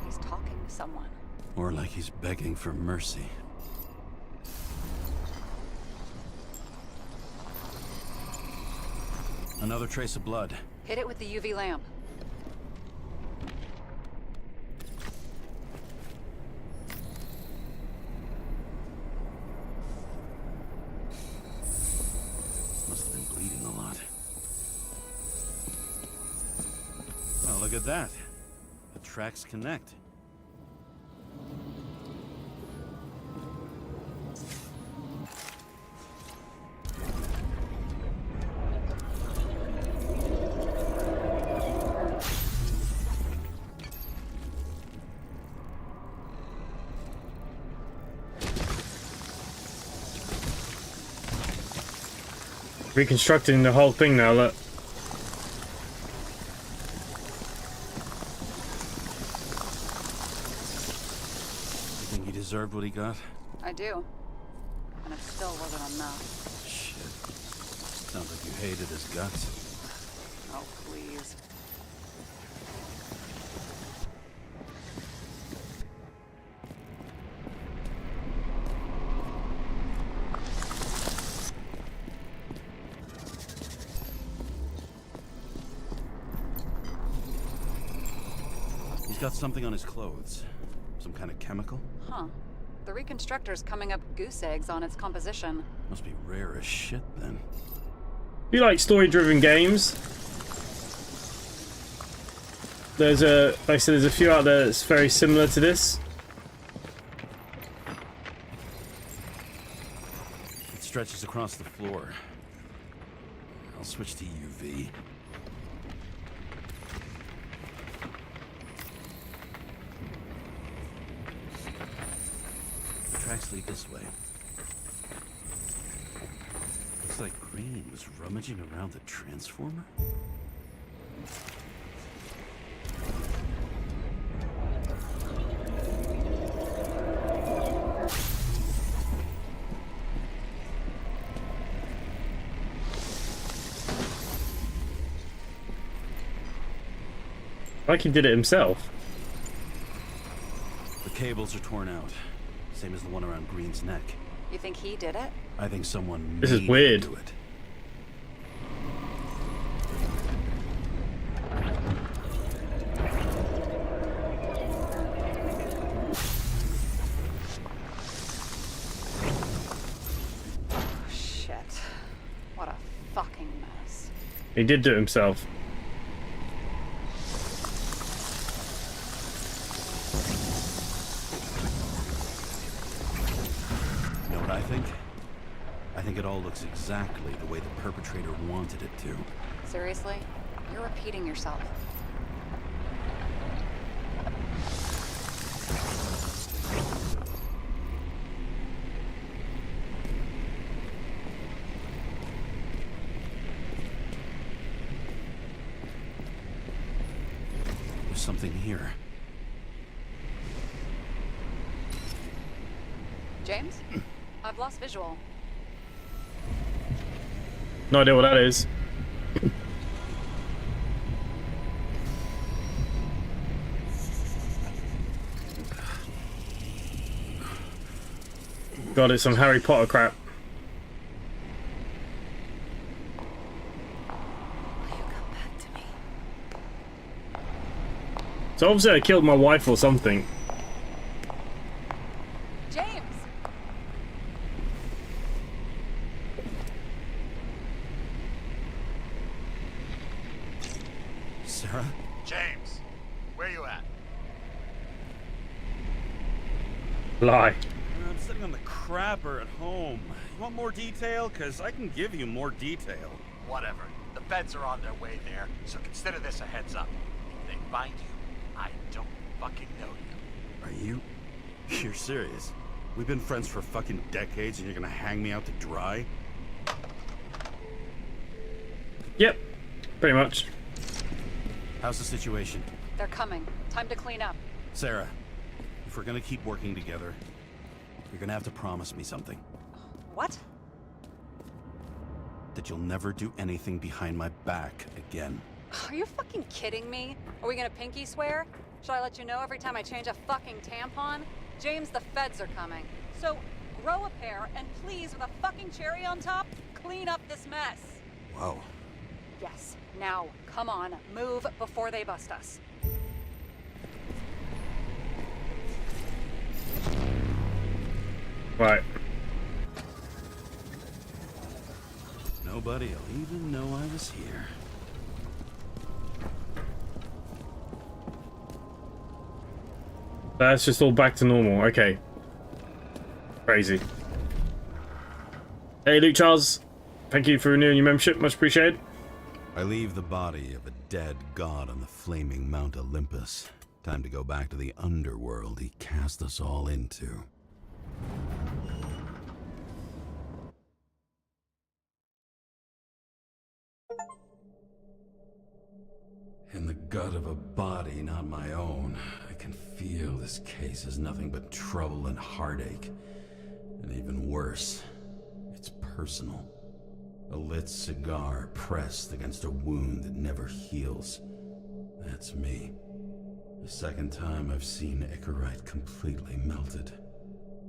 [SPEAKER 8] He's talking to someone.
[SPEAKER 7] Or like he's begging for mercy. Another trace of blood.
[SPEAKER 8] Hit it with the UV lamp.
[SPEAKER 7] Must have been bleeding a lot. Well, look at that. The tracks connect.
[SPEAKER 1] Reconstructing the whole thing now, look.
[SPEAKER 7] You think he deserved what he got?
[SPEAKER 8] I do. And it still wasn't enough.
[SPEAKER 7] Shit. Sounds like you hated his guts.
[SPEAKER 8] Oh, please.
[SPEAKER 7] He's got something on his clothes. Some kind of chemical?
[SPEAKER 8] Huh. The reconstructor's coming up goose eggs on its composition.
[SPEAKER 7] Must be rare as shit then.
[SPEAKER 1] If you like story-driven games, there's like I said, there's a few out there that's very similar to this.
[SPEAKER 7] It stretches across the floor. I'll switch to UV. The tracks lead this way. Looks like Green was rummaging around the transformer.
[SPEAKER 1] Like he did it himself.
[SPEAKER 7] The cables are torn out. Same as the one around Green's neck.
[SPEAKER 8] You think he did it?
[SPEAKER 7] I think someone
[SPEAKER 1] This is
[SPEAKER 7] made
[SPEAKER 1] weird.
[SPEAKER 7] him do it.
[SPEAKER 8] Shit. What a fucking mess.
[SPEAKER 1] He did do it himself.
[SPEAKER 7] You know what I think? I think it all looks exactly the way the perpetrator wanted it to.
[SPEAKER 8] Seriously? You're repeating yourself.
[SPEAKER 7] There's something here.
[SPEAKER 8] James? I've lost visual.
[SPEAKER 1] No idea what that is. God, it's some Harry Potter crap.
[SPEAKER 3] Will you come back to me?
[SPEAKER 1] So obviously I killed my wife or something.
[SPEAKER 8] James!
[SPEAKER 7] Sarah?
[SPEAKER 6] James, where you at?
[SPEAKER 1] Lie.
[SPEAKER 7] I'm sitting on the crapper at home. You want more detail? Because I can give you more detail.
[SPEAKER 6] Whatever. The feds are on their way there, so consider this a heads up. If they find you, I don't fucking know you.
[SPEAKER 7] Are you? You're serious? We've been friends for fucking decades and you're gonna hang me out to dry?
[SPEAKER 1] Yep, pretty much.
[SPEAKER 7] How's the situation?
[SPEAKER 8] They're coming. Time to clean up.
[SPEAKER 7] Sarah, if we're gonna keep working together, you're gonna have to promise me something.
[SPEAKER 8] What?
[SPEAKER 7] That you'll never do anything behind my back again.
[SPEAKER 8] Are you fucking kidding me? Are we gonna pinky swear? Should I let you know every time I change a fucking tampon? James, the feds are coming. So, grow a pair, and please, with a fucking cherry on top, clean up this mess.
[SPEAKER 7] Whoa.
[SPEAKER 8] Yes. Now, come on, move before they bust us.
[SPEAKER 1] Right.
[SPEAKER 7] Nobody'll even know I was here.
[SPEAKER 1] That's just all back to normal. Okay. Crazy. Hey, Luke Charles. Thank you for renewing your membership. Much appreciated.
[SPEAKER 4] I leave the body of a dead god on the flaming Mount Olympus. Time to go back to the underworld he cast us all into. In the gut of a body not my own, I can feel this case is nothing but trouble and heartache. And even worse, it's personal. A lit cigar pressed against a wound that never heals. That's me. The second time I've seen Icarus completely melted.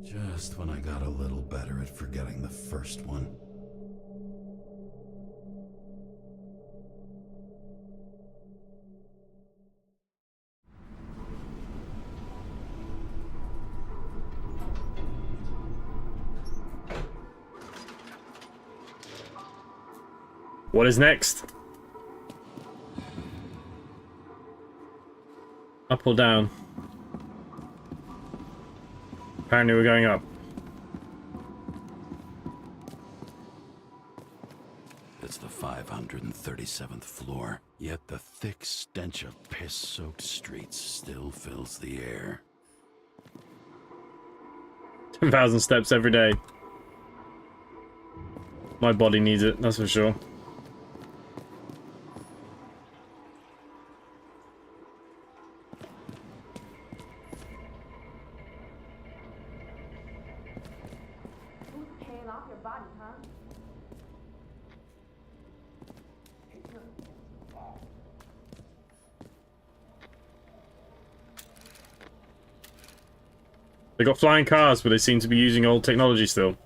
[SPEAKER 4] Just when I got a little better at forgetting the first one.
[SPEAKER 1] What is next? Up or down? Apparently we're going up.
[SPEAKER 4] It's the 537th floor, yet the thick stench of piss-soaked streets still fills the air.
[SPEAKER 1] 10,000 steps every day. My body needs it, that's for sure. They got flying cars, but they seem to be using old technology still.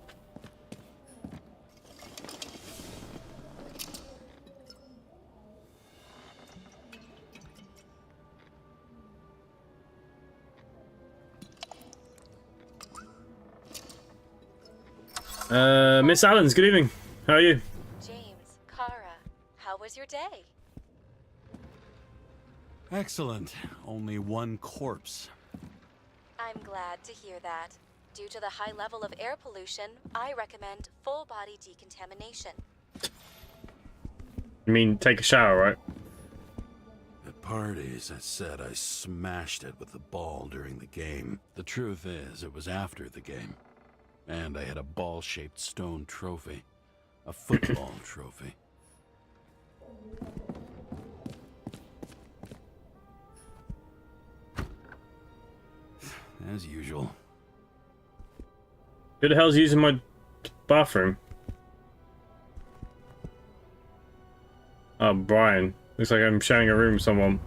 [SPEAKER 1] Miss Allens, good evening. How are you?
[SPEAKER 9] James Karra, how was your day?
[SPEAKER 7] Excellent. Only one corpse.
[SPEAKER 9] I'm glad to hear that. Due to the high level of air pollution, I recommend full body decontamination.
[SPEAKER 1] You mean take a shower, right?
[SPEAKER 4] At parties, I said I smashed it with the ball during the game. The truth is, it was after the game. And I had a ball-shaped stone trophy. A football trophy. As usual.
[SPEAKER 1] Who the hell's using my bathroom? Oh, Brian. Looks like I'm sharing a room with someone.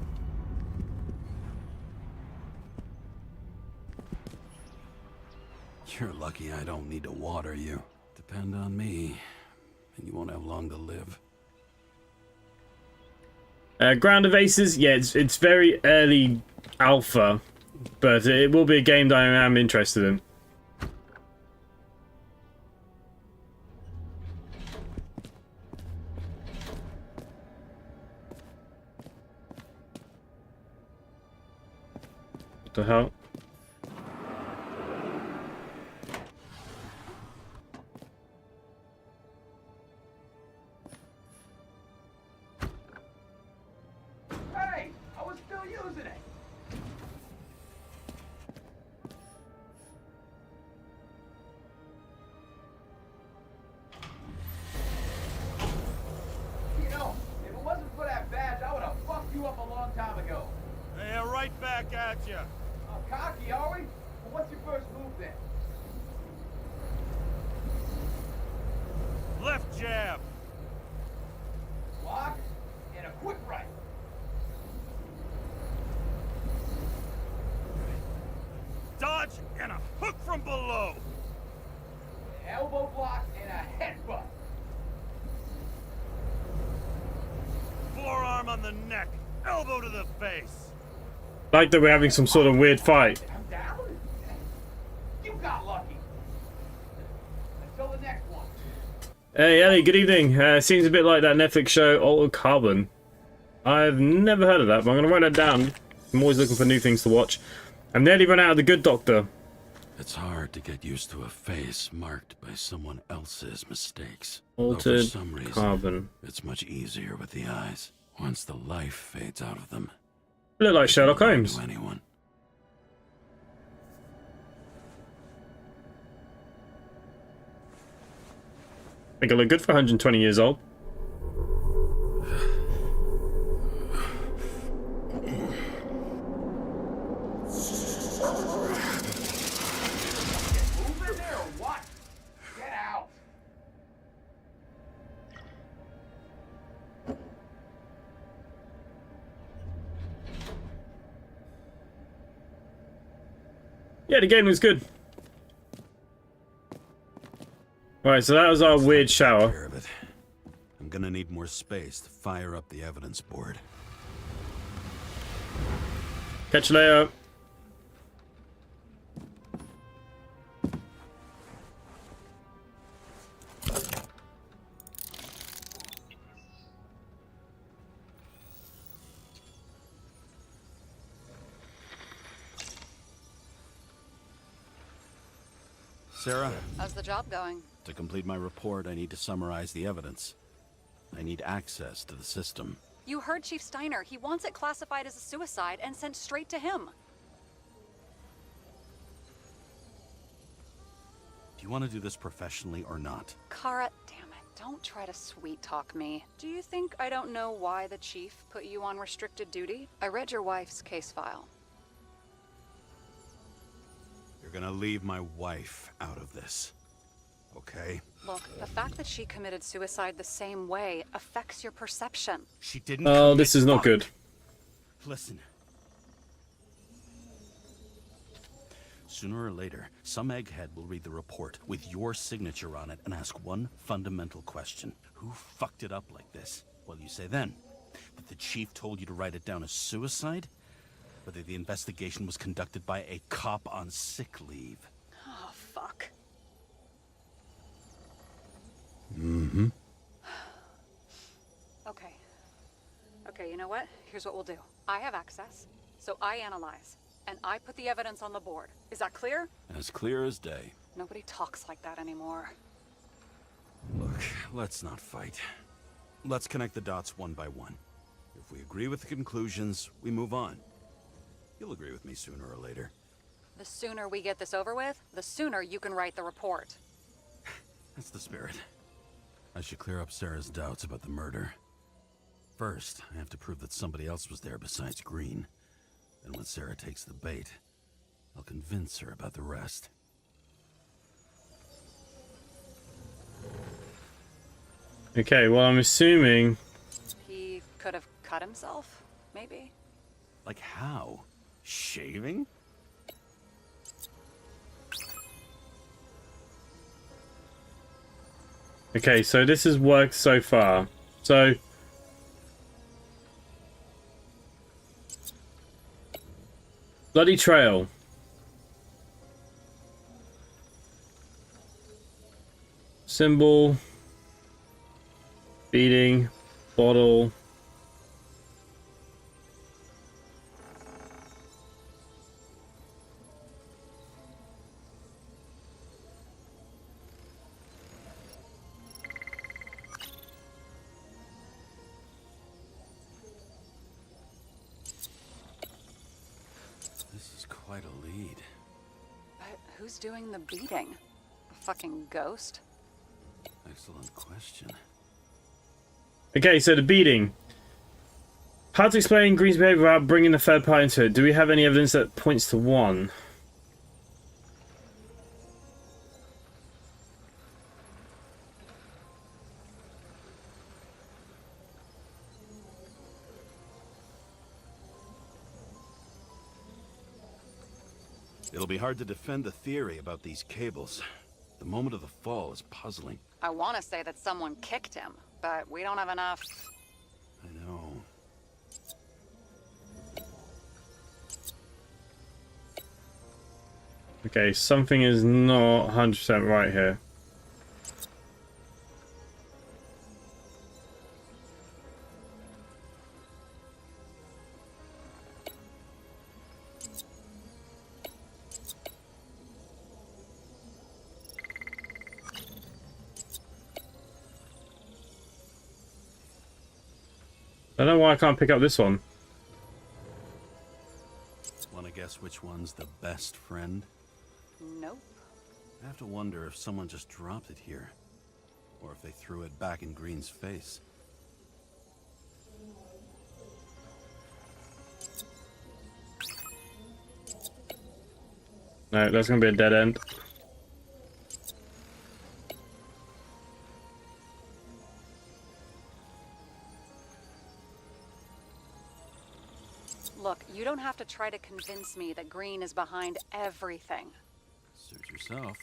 [SPEAKER 4] You're lucky I don't need to water you. Depend on me, and you won't have long to live.
[SPEAKER 1] Ground of Aces, yeah, it's very early alpha, but it will be a game that I am interested in. What the hell?
[SPEAKER 5] Hey, I was still using it. You know, if it wasn't for that badge, I would have fucked you up a long time ago.
[SPEAKER 6] Yeah, right back at you.
[SPEAKER 5] Cocky, are we? Well, what's your first move then?
[SPEAKER 6] Left jab.
[SPEAKER 5] Block and a quick right.
[SPEAKER 6] Dodge and a hook from below.
[SPEAKER 5] Elbow block and a headbutt.
[SPEAKER 6] Forearm on the neck. Elbow to the face.
[SPEAKER 1] Like that we're having some sort of weird fight.
[SPEAKER 5] I'm down. You got lucky. Until the next one.
[SPEAKER 1] Hey Ellie, good evening. Seems a bit like that Netflix show Altered Carbon. I've never heard of that, but I'm going to write that down. I'm always looking for new things to watch. I've nearly run out of The Good Doctor.
[SPEAKER 4] It's hard to get used to a face marked by someone else's mistakes.
[SPEAKER 1] Altered
[SPEAKER 4] Though for some reason,
[SPEAKER 1] Carbon.
[SPEAKER 4] it's much easier with the eyes. Once the life fades out of them.
[SPEAKER 1] Look like Sherlock Holmes.
[SPEAKER 4] To anyone.
[SPEAKER 1] Think I look good for 120 years old.
[SPEAKER 5] Move in there or what? Get out.
[SPEAKER 1] Yeah, the game was good. Alright, so that was our weird shower.
[SPEAKER 4] Care of it. I'm gonna need more space to fire up the evidence board.
[SPEAKER 1] Catch you later.
[SPEAKER 4] Sarah,
[SPEAKER 8] How's the job going?
[SPEAKER 4] to complete my report, I need to summarize the evidence. I need access to the system.
[SPEAKER 8] You heard Chief Steiner. He wants it classified as a suicide and sent straight to him.
[SPEAKER 4] Do you want to do this professionally or not?
[SPEAKER 8] Karra, damn it. Don't try to sweet talk me. Do you think I don't know why the chief put you on restricted duty? I read your wife's case file.
[SPEAKER 4] You're gonna leave my wife out of this. Okay?
[SPEAKER 8] Look, the fact that she committed suicide the same way affects your perception.
[SPEAKER 4] She didn't.
[SPEAKER 1] Oh, this is not good.
[SPEAKER 4] Listen. Sooner or later, some egghead will read the report with your signature on it and ask one fundamental question. Who fucked it up like this? What do you say then? That the chief told you to write it down as suicide? Or that the investigation was conducted by a cop on sick leave?
[SPEAKER 8] Oh, fuck.
[SPEAKER 4] Mm-hmm.
[SPEAKER 8] Okay. Okay, you know what? Here's what we'll do. I have access, so I analyze. And I put the evidence on the board. Is that clear?
[SPEAKER 4] As clear as day.
[SPEAKER 8] Nobody talks like that anymore.
[SPEAKER 4] Look, let's not fight. Let's connect the dots one by one. If we agree with the conclusions, we move on. You'll agree with me sooner or later.
[SPEAKER 8] The sooner we get this over with, the sooner you can write the report.
[SPEAKER 4] That's the spirit. I should clear up Sarah's doubts about the murder. First, I have to prove that somebody else was there besides Green. And when Sarah takes the bait, I'll convince her about the rest.
[SPEAKER 1] Okay, well, I'm assuming...
[SPEAKER 8] He could have cut himself, maybe?
[SPEAKER 4] Like how? Shaving?
[SPEAKER 1] Okay, so this has worked so far. So bloody trail. Symbol. Beating. Bottle.
[SPEAKER 7] This is quite a lead.
[SPEAKER 8] But who's doing the beating? A fucking ghost?
[SPEAKER 7] Excellent question.
[SPEAKER 1] Okay, so the beating. How to explain Green's behavior without bringing the third party into it? Do we have any evidence that points to one?
[SPEAKER 7] It'll be hard to defend the theory about these cables. The moment of the fall is puzzling.
[SPEAKER 8] I want to say that someone kicked him, but we don't have enough.
[SPEAKER 7] I know.
[SPEAKER 1] Okay, something is not 100% right here. I don't know why I can't pick up this one.
[SPEAKER 7] Want to guess which one's the best friend?
[SPEAKER 8] Nope.
[SPEAKER 7] I have to wonder if someone just dropped it here. Or if they threw it back in Green's face.
[SPEAKER 1] No, that's gonna be a dead end.
[SPEAKER 8] Look, you don't have to try to convince me that Green is behind everything.
[SPEAKER 7] Suit yourself.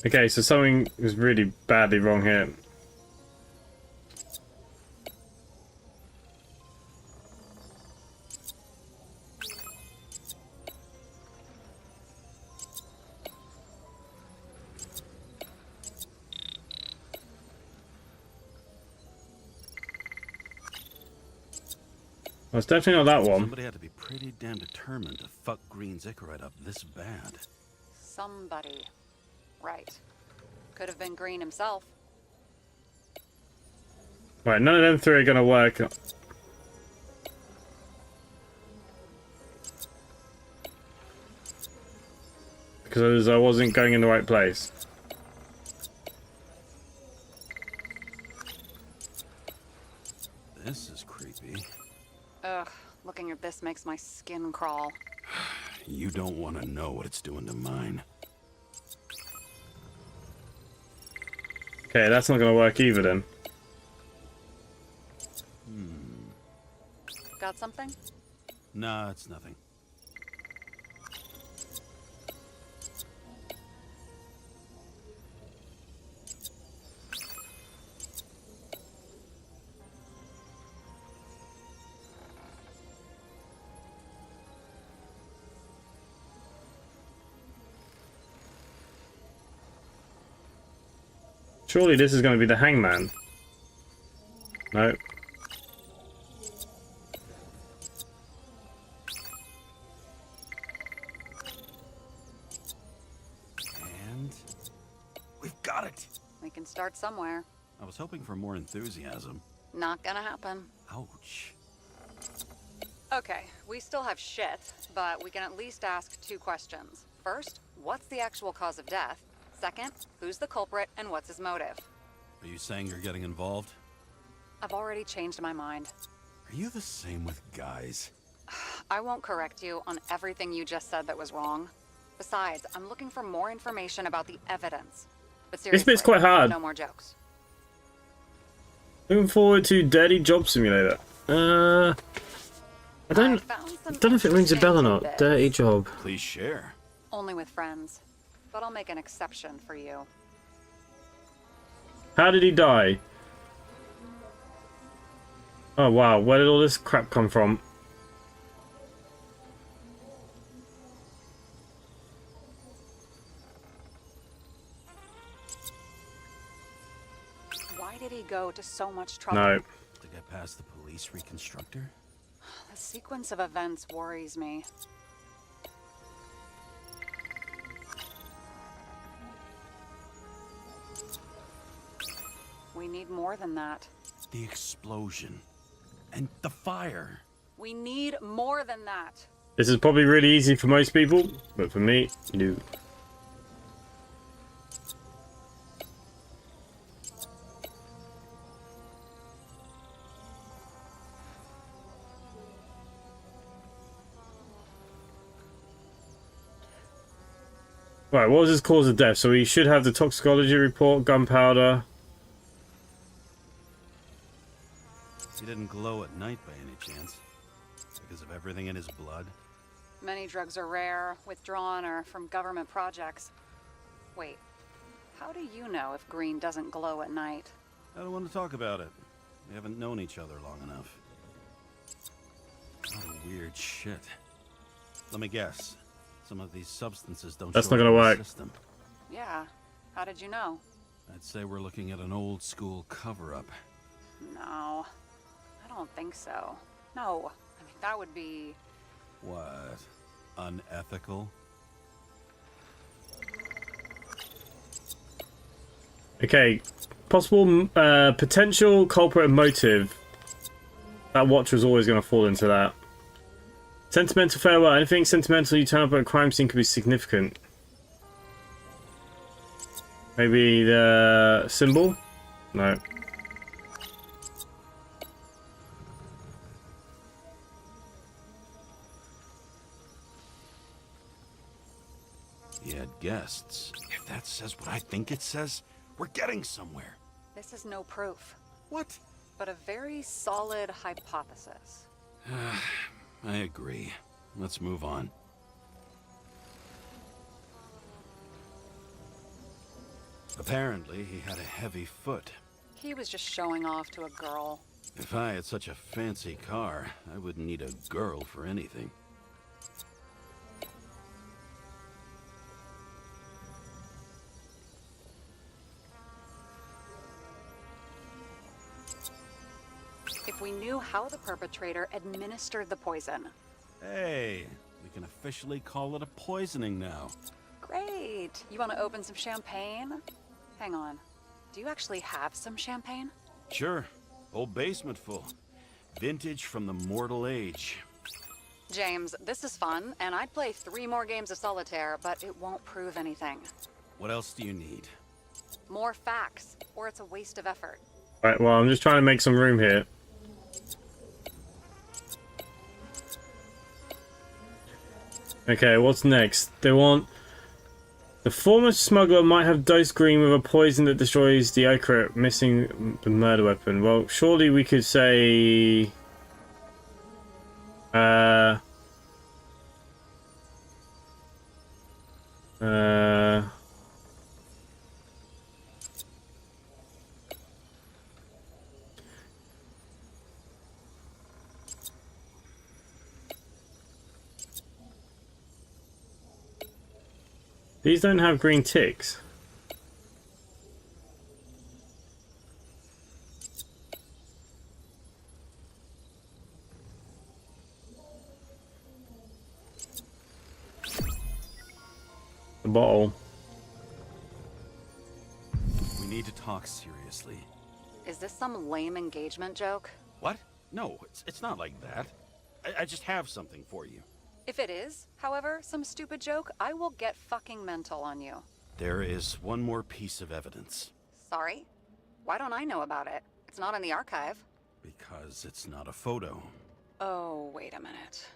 [SPEAKER 1] Okay, so something is really badly wrong here. Well, it's definitely not that one.
[SPEAKER 7] Somebody had to be pretty damn determined to fuck Green's Icarus up this bad.
[SPEAKER 8] Somebody. Right. Could have been Green himself.
[SPEAKER 1] Right, none of them three are gonna work. Because I wasn't going in the right place.
[SPEAKER 7] This is creepy.
[SPEAKER 8] Ugh, looking at this makes my skin crawl.
[SPEAKER 7] You don't want to know what it's doing to mine.
[SPEAKER 1] Okay, that's not gonna work either then.
[SPEAKER 8] Got something?
[SPEAKER 7] Nah, it's nothing.
[SPEAKER 1] Surely this is going to be the hangman. No.
[SPEAKER 7] And we've got it.
[SPEAKER 8] We can start somewhere.
[SPEAKER 7] I was hoping for more enthusiasm.
[SPEAKER 8] Not gonna happen.
[SPEAKER 7] Ouch.
[SPEAKER 8] Okay, we still have shit, but we can at least ask 2 questions. First, what's the actual cause of death? Second, who's the culprit and what's his motive?
[SPEAKER 7] Are you saying you're getting involved?
[SPEAKER 8] I've already changed my mind.
[SPEAKER 7] Are you the same with guys?
[SPEAKER 8] I won't correct you on everything you just said that was wrong. Besides, I'm looking for more information about the evidence. But seriously,
[SPEAKER 1] This bit's quite hard.
[SPEAKER 8] No more jokes.
[SPEAKER 1] Moving forward to Dirty Job Simulator. I don't know if it rings a bell or not. Dirty Job.
[SPEAKER 7] Please share.
[SPEAKER 8] Only with friends. But I'll make an exception for you.
[SPEAKER 1] How did he die? Oh wow, where did all this crap come from?
[SPEAKER 8] Why did he go to so much trouble?
[SPEAKER 1] No.
[SPEAKER 7] To get past the police reconstructor?
[SPEAKER 8] The sequence of events worries me. We need more than that.
[SPEAKER 7] The explosion. And the fire.
[SPEAKER 8] We need more than that.
[SPEAKER 1] This is probably really easy for most people, but for me, no. Right, what was his cause of death? So we should have the toxicology report, gunpowder.
[SPEAKER 7] He didn't glow at night by any chance. Because of everything in his blood.
[SPEAKER 8] Many drugs are rare, withdrawn, or from government projects. Wait, how do you know if green doesn't glow at night?
[SPEAKER 7] I don't want to talk about it. We haven't known each other long enough. What a weird shit. Let me guess. Some of these substances don't
[SPEAKER 1] That's
[SPEAKER 7] show
[SPEAKER 1] not gonna
[SPEAKER 7] up in the
[SPEAKER 1] work.
[SPEAKER 7] system.
[SPEAKER 8] Yeah, how did you know?
[SPEAKER 7] I'd say we're looking at an old school cover-up.
[SPEAKER 8] No, I don't think so. No, I mean, that would be...
[SPEAKER 7] What? Unethical?
[SPEAKER 1] Okay, possible potential culprit and motive. That watch was always going to fall into that. Sentimental farewell. Anything sentimental you turn up at a crime scene could be significant. Maybe the symbol? No.
[SPEAKER 7] He had guests. If that says what I think it says, we're getting somewhere.
[SPEAKER 8] This is no proof,
[SPEAKER 7] What?
[SPEAKER 8] but a very solid hypothesis.
[SPEAKER 7] I agree. Let's move on. Apparently, he had a heavy foot.
[SPEAKER 8] He was just showing off to a girl.
[SPEAKER 7] If I had such a fancy car, I wouldn't need a girl for anything.
[SPEAKER 8] If we knew how the perpetrator administered the poison.
[SPEAKER 7] Hey, we can officially call it a poisoning now.
[SPEAKER 8] Great. You want to open some champagne? Hang on. Do you actually have some champagne?
[SPEAKER 7] Sure. Whole basement full. Vintage from the mortal age.
[SPEAKER 8] James, this is fun, and I'd play 3 more games of solitaire, but it won't prove anything.
[SPEAKER 7] What else do you need?
[SPEAKER 8] More facts, or it's a waste of effort.
[SPEAKER 1] Right, well, I'm just trying to make some room here. Okay, what's next? They want... The former smuggler might have dosed Green with a poison that destroys the Icarus, missing the murder weapon. Well, surely we could say... These don't have green ticks. The bottle.
[SPEAKER 7] We need to talk seriously.
[SPEAKER 8] Is this some lame engagement joke?
[SPEAKER 7] What? No, it's not like that. I just have something for you.
[SPEAKER 8] If it is, however, some stupid joke, I will get fucking mental on you.
[SPEAKER 7] There is one more piece of evidence.
[SPEAKER 8] Sorry? Why don't I know about it? It's not in the archive.
[SPEAKER 7] Because it's not a photo.
[SPEAKER 8] Oh, wait a minute.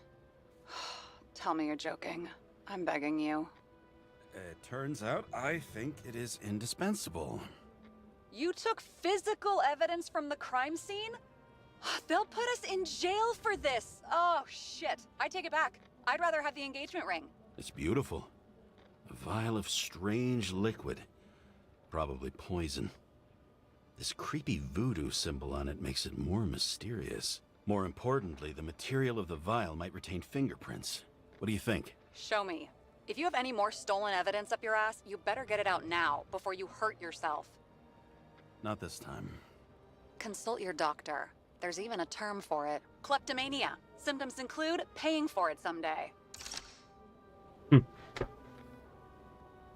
[SPEAKER 8] Tell me you're joking. I'm begging you.
[SPEAKER 7] It turns out I think it is indispensable.
[SPEAKER 8] You took physical evidence from the crime scene? They'll put us in jail for this! Oh, shit. I take it back. I'd rather have the engagement ring.
[SPEAKER 7] It's beautiful. A vial of strange liquid. Probably poison.
[SPEAKER 4] This creepy voodoo symbol on it makes it more mysterious. More importantly, the material of the vial might retain fingerprints. What do you think?
[SPEAKER 8] Show me. If you have any more stolen evidence up your ass, you better get it out now before you hurt yourself.
[SPEAKER 4] Not this time.
[SPEAKER 8] Consult your doctor. There's even a term for it. Kleptomania. Symptoms include paying for it someday.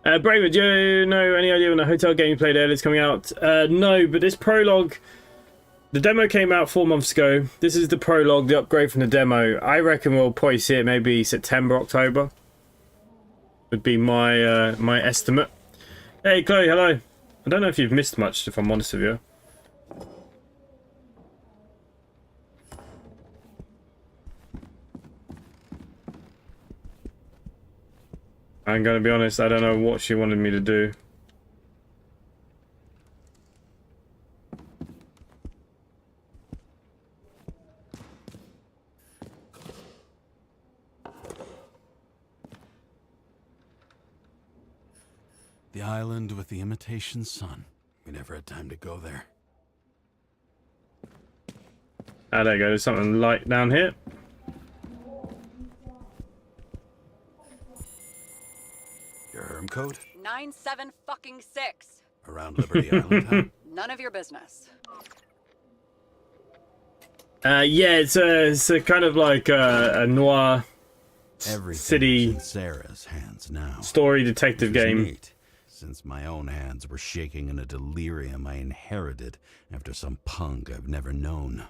[SPEAKER 1] Braver, do you know any idea when the hotel game you played earlier is coming out? No, but this prologue, the demo came out 4 months ago. This is the prologue, the upgrade from the demo. I reckon we'll probably see it maybe September, October. Would be my my estimate. Hey, Chloe, hello. I don't know if you've missed much, if I'm honest with you. I'm gonna be honest, I don't know what she wanted me to do.
[SPEAKER 4] The island with the imitation sun. We never had time to go there.
[SPEAKER 1] Ah, there you go, there's something light down here.
[SPEAKER 4] Your herm code?
[SPEAKER 8] 9756.
[SPEAKER 4] Around Liberty Island, huh?
[SPEAKER 8] None of your business.
[SPEAKER 1] Yeah, it's a kind of like a noir
[SPEAKER 4] Everything's
[SPEAKER 1] city
[SPEAKER 4] in Sarah's hands now.
[SPEAKER 1] story detective
[SPEAKER 4] Which is
[SPEAKER 1] game.
[SPEAKER 4] neat, since my own hands were shaking in a delirium I inherited after some punk I've never known.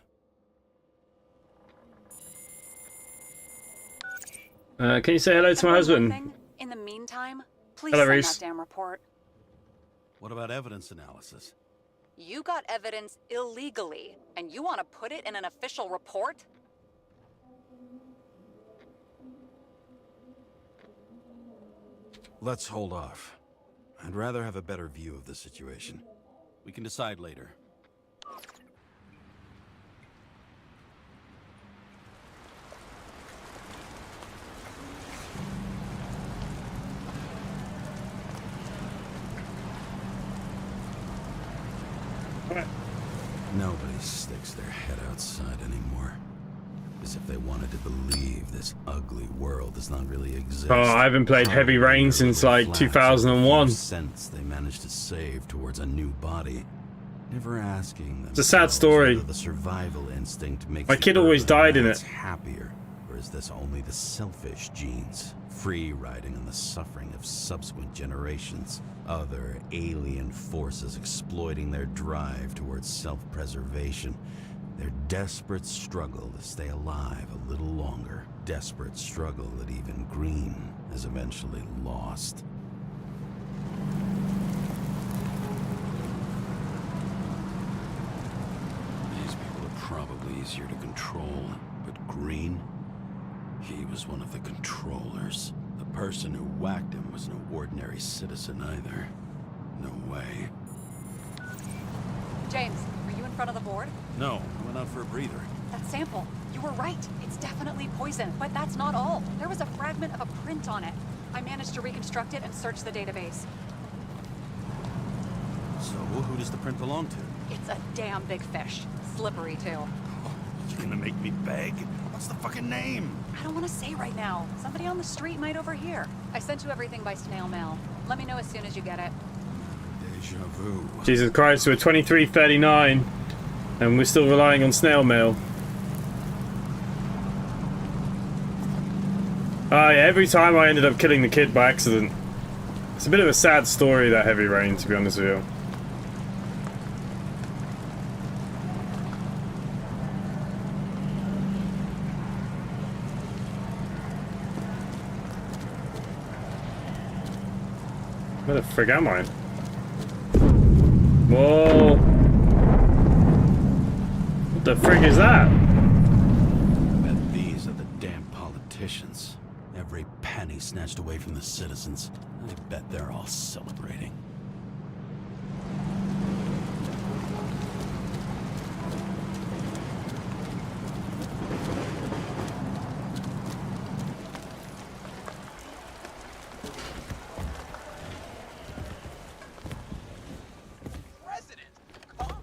[SPEAKER 1] Can you say hello to my husband?
[SPEAKER 8] In the meantime, please
[SPEAKER 1] Hello,
[SPEAKER 8] send
[SPEAKER 1] Reese.
[SPEAKER 8] that damn report.
[SPEAKER 4] What about evidence analysis?
[SPEAKER 8] You got evidence illegally, and you want to put it in an official report?
[SPEAKER 4] Let's hold off. I'd rather have a better view of the situation. We can decide later. Nobody sticks their head outside anymore. As if they wanted to believe this ugly world does not really exist.
[SPEAKER 1] Oh, I haven't played Heavy Rain since like 2001.
[SPEAKER 4] Cents they managed to save towards a new body, never asking them.
[SPEAKER 1] It's a sad story.
[SPEAKER 4] The survival instinct makes
[SPEAKER 1] My kid always died in it.
[SPEAKER 4] Happier, or is this only the selfish genes, free riding on the suffering of subsequent generations? Other alien forces exploiting their drive towards self-preservation. Their desperate struggle to stay alive a little longer. Desperate struggle that even Green has eventually lost. These people are probably easier to control, but Green, he was one of the controllers. The person who whacked him was no ordinary citizen either. No way.
[SPEAKER 8] James, are you in front of the board?
[SPEAKER 7] No, I went out for a breather.
[SPEAKER 8] That sample. You were right. It's definitely poison, but that's not all. There was a fragment of a print on it. I managed to reconstruct it and search the database.
[SPEAKER 7] So, who does the print belong to?
[SPEAKER 8] It's a damn big fish. Slippery, too.
[SPEAKER 7] You're gonna make me beg? What's the fucking name?
[SPEAKER 8] I don't want to say right now. Somebody on the street might overhear. I sent you everything by snail mail. Let me know as soon as you get it.
[SPEAKER 4] Deja vu.
[SPEAKER 1] Jesus Christ, we're 23:39 and we're still relying on snail mail. Ah, yeah, every time I ended up killing the kid by accident. It's a bit of a sad story, that Heavy Rain, to be honest with you. Where the frig am I? Whoa! What the frig is that?
[SPEAKER 4] I bet these are the damn politicians. Every penny snatched away from the citizens. I bet they're all celebrating.
[SPEAKER 10] President, calm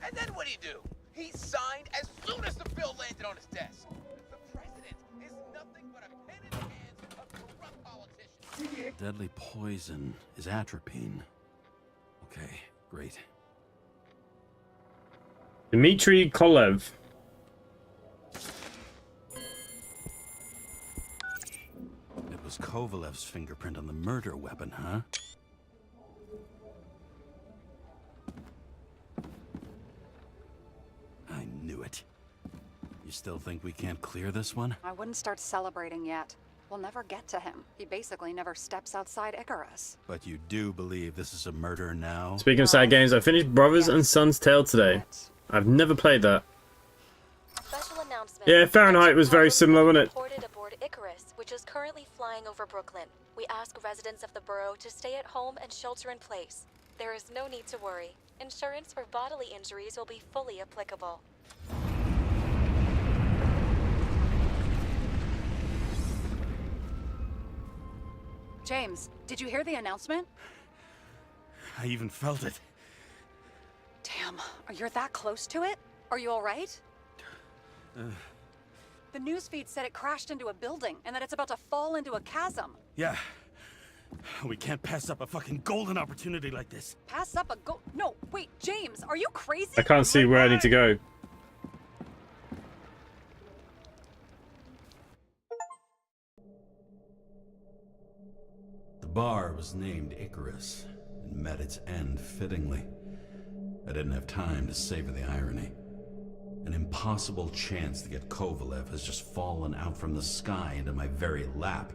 [SPEAKER 10] And then what'd he do? He signed as soon as the bill landed on his desk. The president is nothing but a pen in the hands of corrupt politicians.
[SPEAKER 7] Deadly poison is atropine. Okay, great.
[SPEAKER 1] Dmitry Kolev.
[SPEAKER 7] It was Kovalev's fingerprint on the murder weapon, huh? I knew it. You still think we can't clear this one?
[SPEAKER 8] I wouldn't start celebrating yet. We'll never get to him. He basically never steps outside Icarus.
[SPEAKER 7] But you do believe this is a murder now?
[SPEAKER 1] Speaking of sad games, I finished Brothers and Sons Tale today. I've never played that.
[SPEAKER 9] Special announcement.
[SPEAKER 1] Yeah, Fahrenheit was very similar, wasn't it?
[SPEAKER 9] Reported aboard Icarus, which is currently flying over Brooklyn. We ask residents of the borough to stay at home and shelter in place. There is no need to worry. Insurance for bodily injuries will be fully applicable.
[SPEAKER 8] James, did you hear the announcement?
[SPEAKER 7] I even felt it.
[SPEAKER 8] Damn, you're that close to it? Are you alright? The newsfeed said it crashed into a building and that it's about to fall into a chasm.
[SPEAKER 7] Yeah. We can't pass up a fucking golden opportunity like this.
[SPEAKER 8] Pass up a No, wait, James, are you crazy?
[SPEAKER 1] I can't see where I need to go.
[SPEAKER 4] The bar was named Icarus and met its end fittingly. I didn't have time to savor the irony. An impossible chance to get Kovalev has just fallen out from the sky into my very lap,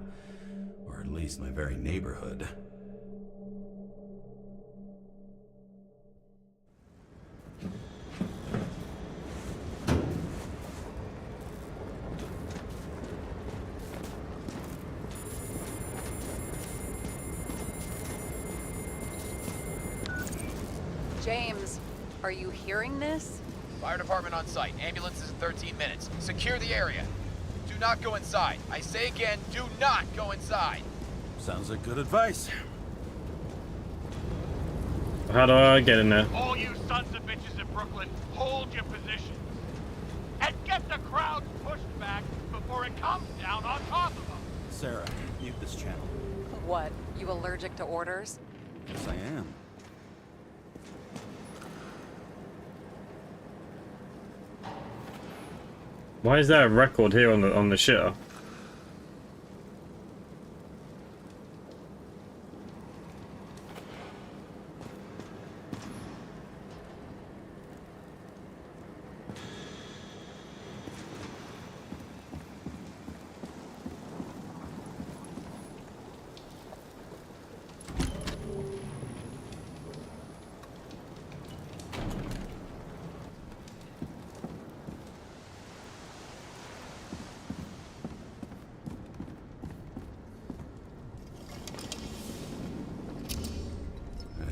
[SPEAKER 4] or at least my very neighborhood.
[SPEAKER 8] James, are you hearing this?
[SPEAKER 10] Fire department on site. Ambulances in 13 minutes. Secure the area. Do not go inside. I say again, do not go inside.
[SPEAKER 7] Sounds like good advice.
[SPEAKER 1] How do I get in there?
[SPEAKER 11] All you sons of bitches in Brooklyn, hold your positions. And get the crowd pushed back before it comes down on top of them.
[SPEAKER 7] Sarah, mute this channel.
[SPEAKER 8] What, you allergic to orders?
[SPEAKER 7] Yes, I am.
[SPEAKER 1] Why is there a record here on the shitter?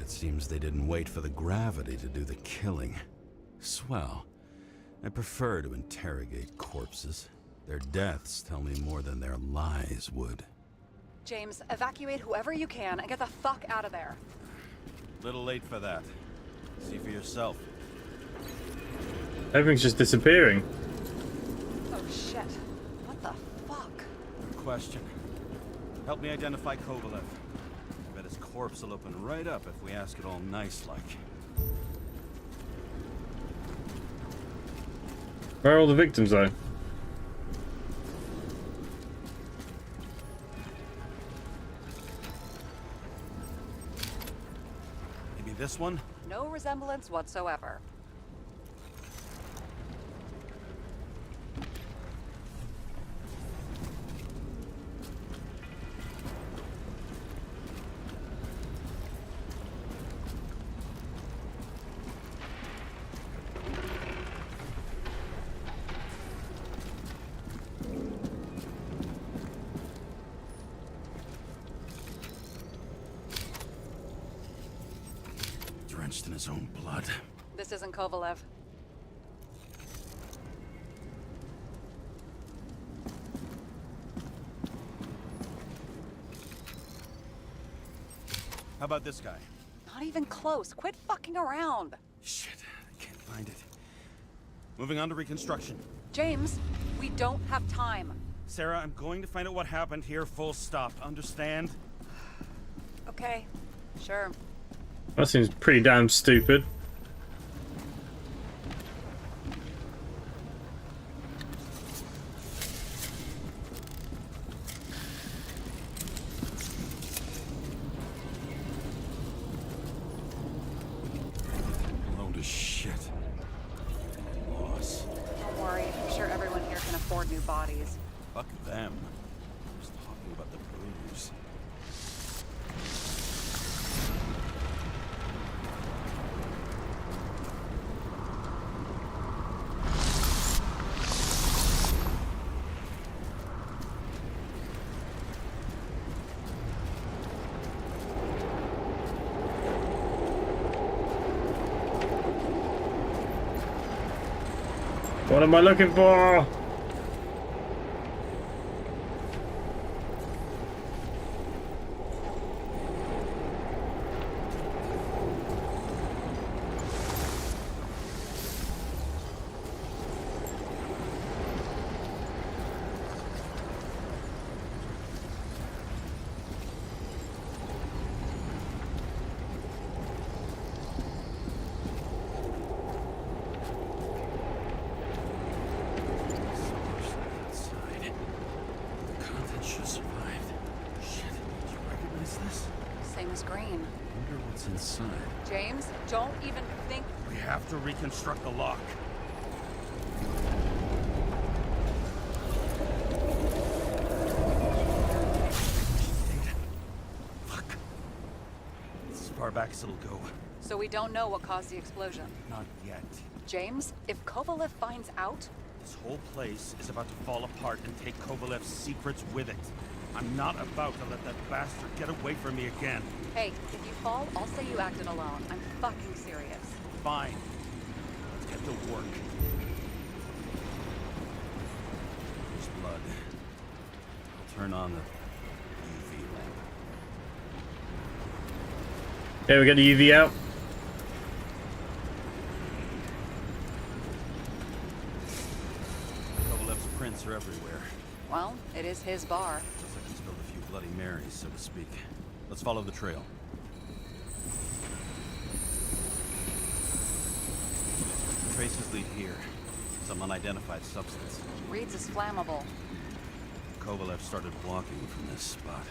[SPEAKER 4] Seems they didn't wait for the gravity to do the killing. Swell. I prefer to interrogate corpses. Their deaths tell me more than their lies would.
[SPEAKER 8] James, evacuate whoever you can and get the fuck out of there.
[SPEAKER 7] Little late for that. See for yourself.
[SPEAKER 1] Everything's just disappearing.
[SPEAKER 8] Oh shit. What the fuck?
[SPEAKER 7] Good question. Help me identify Kovalev. I bet his corpse will open right up if we ask it all nice-like.
[SPEAKER 1] Where are all the victims, though?
[SPEAKER 7] Maybe this one?
[SPEAKER 8] No resemblance whatsoever.
[SPEAKER 7] Drenched in his own blood.
[SPEAKER 8] This isn't Kovalev.
[SPEAKER 7] How about this guy?
[SPEAKER 8] Not even close. Quit fucking around.
[SPEAKER 7] Shit, I can't find it. Moving on to reconstruction.
[SPEAKER 8] James, we don't have time.
[SPEAKER 7] Sarah, I'm going to find out what happened here, full stop. Understand?
[SPEAKER 8] Okay, sure.
[SPEAKER 1] That seems pretty damn stupid.
[SPEAKER 7] Load of shit. Loss.
[SPEAKER 8] Don't worry, I'm sure everyone here can afford new bodies.
[SPEAKER 7] Fuck them. I'm just talking about the booze.
[SPEAKER 1] What am I looking for?
[SPEAKER 8] Same as green.
[SPEAKER 7] Wonder what's inside.
[SPEAKER 8] James, don't even think.
[SPEAKER 7] We have to reconstruct the lock. Fuck. It's as far back as it'll go.
[SPEAKER 8] So we don't know what caused the explosion.
[SPEAKER 7] Not yet.
[SPEAKER 8] James, if Kovalev finds out...
[SPEAKER 7] This whole place is about to fall apart and take Kovalev's secrets with it. I'm not about to let that bastard get away from me again.
[SPEAKER 8] Hey, if you fall, I'll say you acted alone. I'm fucking serious.
[SPEAKER 7] Fine. Let's get to work. There's blood. I'll turn on the UV lamp.
[SPEAKER 1] Okay, we got the UV out.
[SPEAKER 7] Kovalev's prints are everywhere.
[SPEAKER 8] Well, it is his bar.
[SPEAKER 7] Looks like he spilled a few Bloody Marys, so to speak. Let's follow the trail. Traces lead here. Some unidentified substance.
[SPEAKER 8] Reed's is flammable.
[SPEAKER 7] Kovalev started walking from this spot.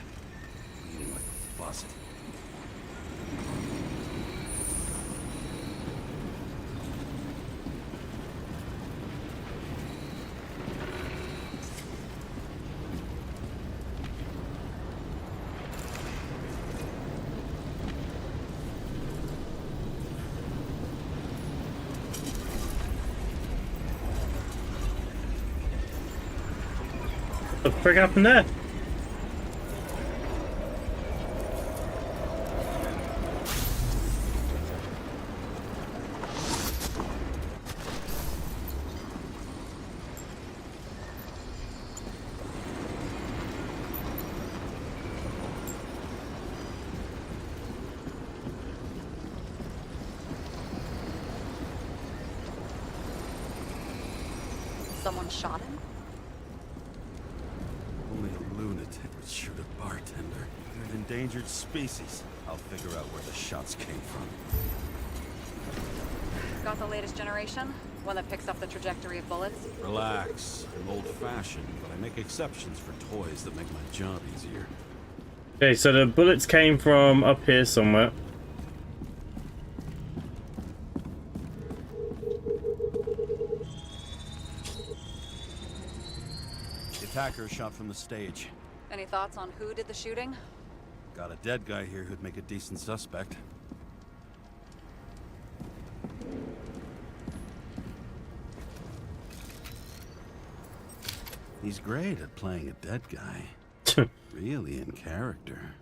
[SPEAKER 7] Bleeding like a faucet.
[SPEAKER 1] What the frick happened there?
[SPEAKER 8] Someone shot him?
[SPEAKER 7] Only a lunatic would shoot a bartender. They're an endangered species. I'll figure out where the shots came from.
[SPEAKER 8] Got the latest generation? One that picks up the trajectory of bullets?
[SPEAKER 7] Relax. I'm old-fashioned, but I make exceptions for toys that make my job easier.
[SPEAKER 1] Okay, so the bullets came from up here somewhere.
[SPEAKER 7] The attacker shot from the stage.
[SPEAKER 8] Any thoughts on who did the shooting?
[SPEAKER 7] Got a dead guy here who'd make a decent suspect. He's great at playing a dead guy. Really in character.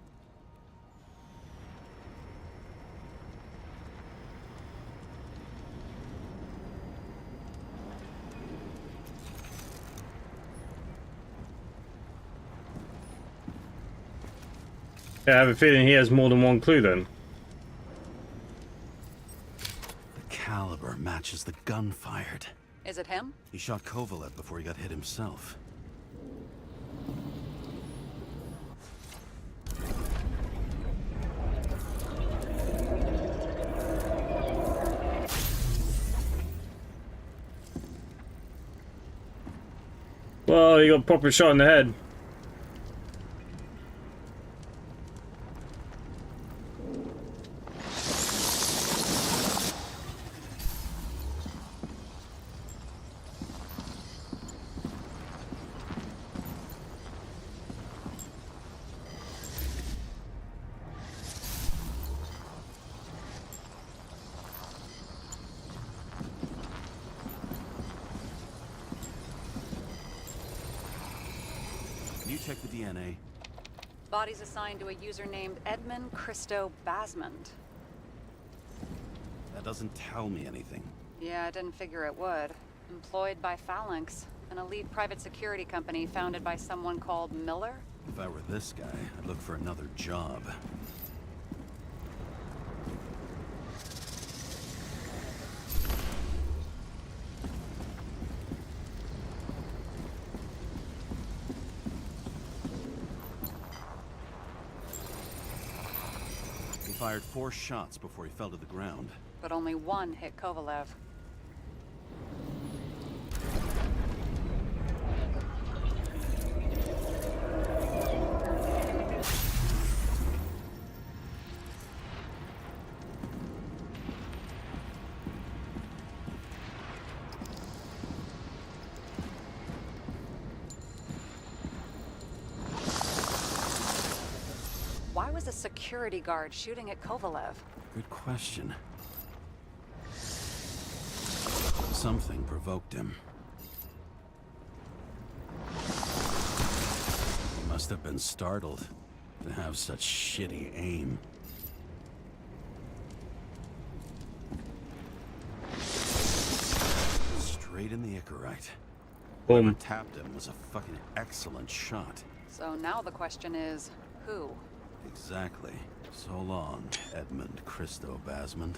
[SPEAKER 1] Yeah, I have a feeling he has more than one clue then.
[SPEAKER 7] The caliber matches the gun fired.
[SPEAKER 8] Is it him?
[SPEAKER 7] He shot Kovalev before he got hit himself.
[SPEAKER 1] Well, he got a proper shot in the head.
[SPEAKER 7] You check the DNA.
[SPEAKER 8] Body's assigned to a user named Edmund Christo Basmond.
[SPEAKER 7] That doesn't tell me anything.
[SPEAKER 8] Yeah, I didn't figure it would. Employed by Phalanx, an elite private security company founded by someone called Miller.
[SPEAKER 7] If I were this guy, I'd look for another job. He fired 4 shots before he fell to the ground.
[SPEAKER 8] But only one hit Kovalev. Why was a security guard shooting at Kovalev?
[SPEAKER 7] Good question. Something provoked him. He must have been startled to have such shitty aim. Straight in the Icarus.
[SPEAKER 1] Boom.
[SPEAKER 7] Whoever tapped him was a fucking excellent shot.
[SPEAKER 8] So now the question is, who?
[SPEAKER 7] Exactly. So long, Edmund Christo Basmond.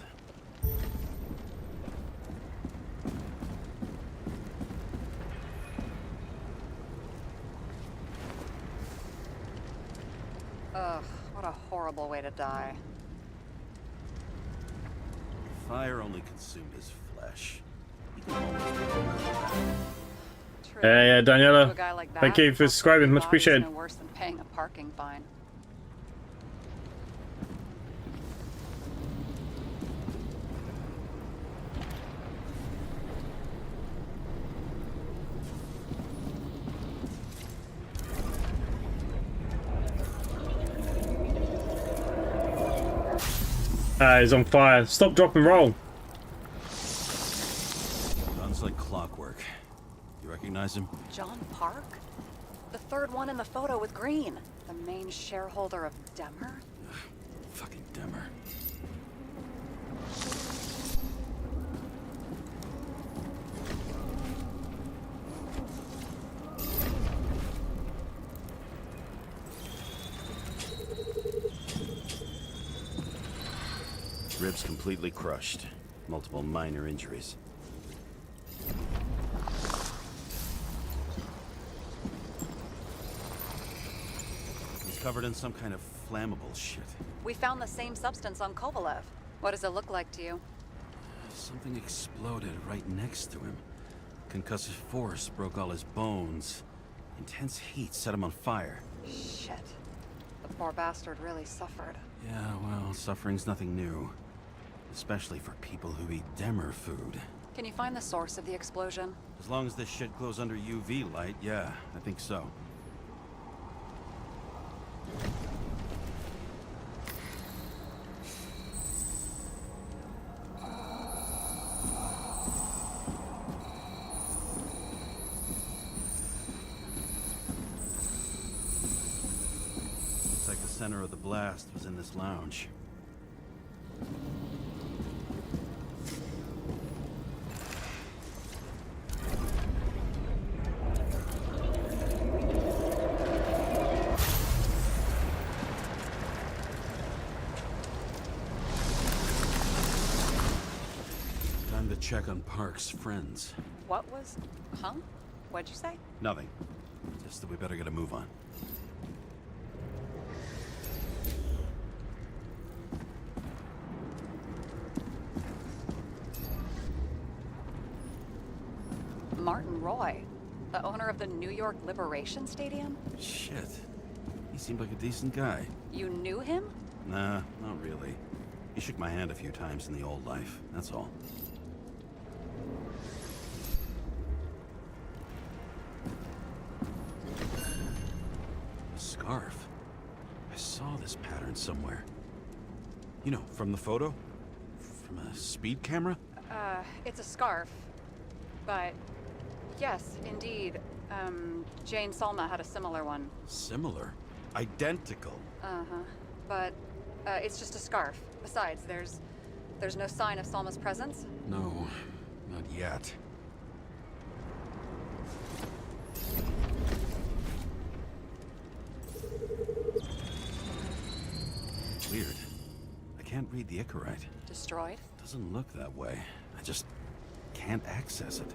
[SPEAKER 8] Ugh, what a horrible way to die.
[SPEAKER 7] Fire only consumed his flesh.
[SPEAKER 8] True.
[SPEAKER 1] Hey,
[SPEAKER 8] To a
[SPEAKER 1] Daniela.
[SPEAKER 8] guy like that,
[SPEAKER 1] Thank you for subscribing. Much
[SPEAKER 8] body's
[SPEAKER 1] appreciated.
[SPEAKER 8] No worse than paying a parking fine.
[SPEAKER 1] He's on fire. Stop, drop, and roll.
[SPEAKER 7] Guns like clockwork. You recognize him?
[SPEAKER 8] John Park? The third one in the photo with Green. The main shareholder of Demer?
[SPEAKER 7] Fucking Demer. Ribs completely crushed. Multiple minor injuries. He's covered in some kind of flammable shit.
[SPEAKER 8] We found the same substance on Kovalev. What does it look like to you?
[SPEAKER 7] Something exploded right next to him. Concussive force broke all his bones. Intense heat set him on fire.
[SPEAKER 8] Shit. The poor bastard really suffered.
[SPEAKER 7] Yeah, well, suffering's nothing new. Especially for people who eat Demer food.
[SPEAKER 8] Can you find the source of the explosion?
[SPEAKER 7] As long as this shit glows under UV light, yeah, I think so. Looks like the center of the blast was in this lounge. to check on Park's friends.
[SPEAKER 8] What was... Huh? What'd you say?
[SPEAKER 7] Nothing. Just that we better get a move on.
[SPEAKER 8] Martin Roy, the owner of the New York Liberation Stadium?
[SPEAKER 7] Shit. He seemed like a decent guy.
[SPEAKER 8] You knew him?
[SPEAKER 7] Nah, not really. He shook my hand a few times in the old life, that's all. A scarf. I saw this pattern somewhere. You know, from the photo? From a speed camera?
[SPEAKER 8] It's a scarf. But, yes, indeed. Jane Salma had a similar one.
[SPEAKER 7] Similar? Identical?
[SPEAKER 8] Uh-huh. But, it's just a scarf. Besides, there's no sign of Salma's presence?
[SPEAKER 7] No, not yet. Weird. I can't read the Icarus.
[SPEAKER 8] Destroyed?
[SPEAKER 7] Doesn't look that way. I just can't access it.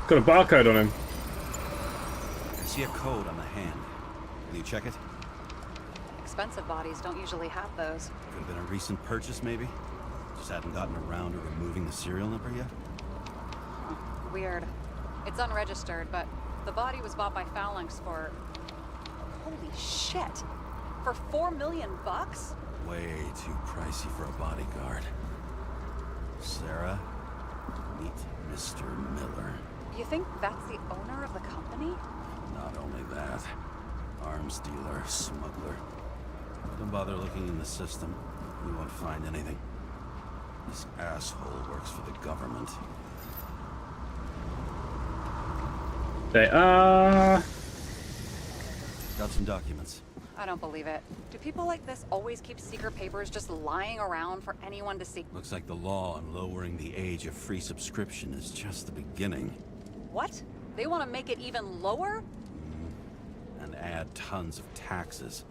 [SPEAKER 1] Got a barcode on him.
[SPEAKER 7] I see a code on the hand. Will you check it?
[SPEAKER 8] Expensive bodies don't usually have those.
[SPEAKER 7] Could have been a recent purchase, maybe? Just hadn't gotten around to removing the serial number yet?
[SPEAKER 8] Weird. It's unregistered, but the body was bought by Phalanx for... Holy shit! For $4 million bucks?
[SPEAKER 7] Way too pricey for a bodyguard. Sarah, meet Mr. Miller.
[SPEAKER 8] You think that's the owner of the company?
[SPEAKER 7] Not only that, arms dealer, smuggler. Don't bother looking in the system. We won't find anything. This asshole works for the government.
[SPEAKER 1] They are...
[SPEAKER 7] Got some documents.
[SPEAKER 8] I don't believe it. Do people like this always keep secret papers just lying around for anyone to see?
[SPEAKER 7] Looks like the law on lowering the age of free subscription is just the beginning.
[SPEAKER 8] What? They want to make it even lower?
[SPEAKER 7] And add tons of taxes.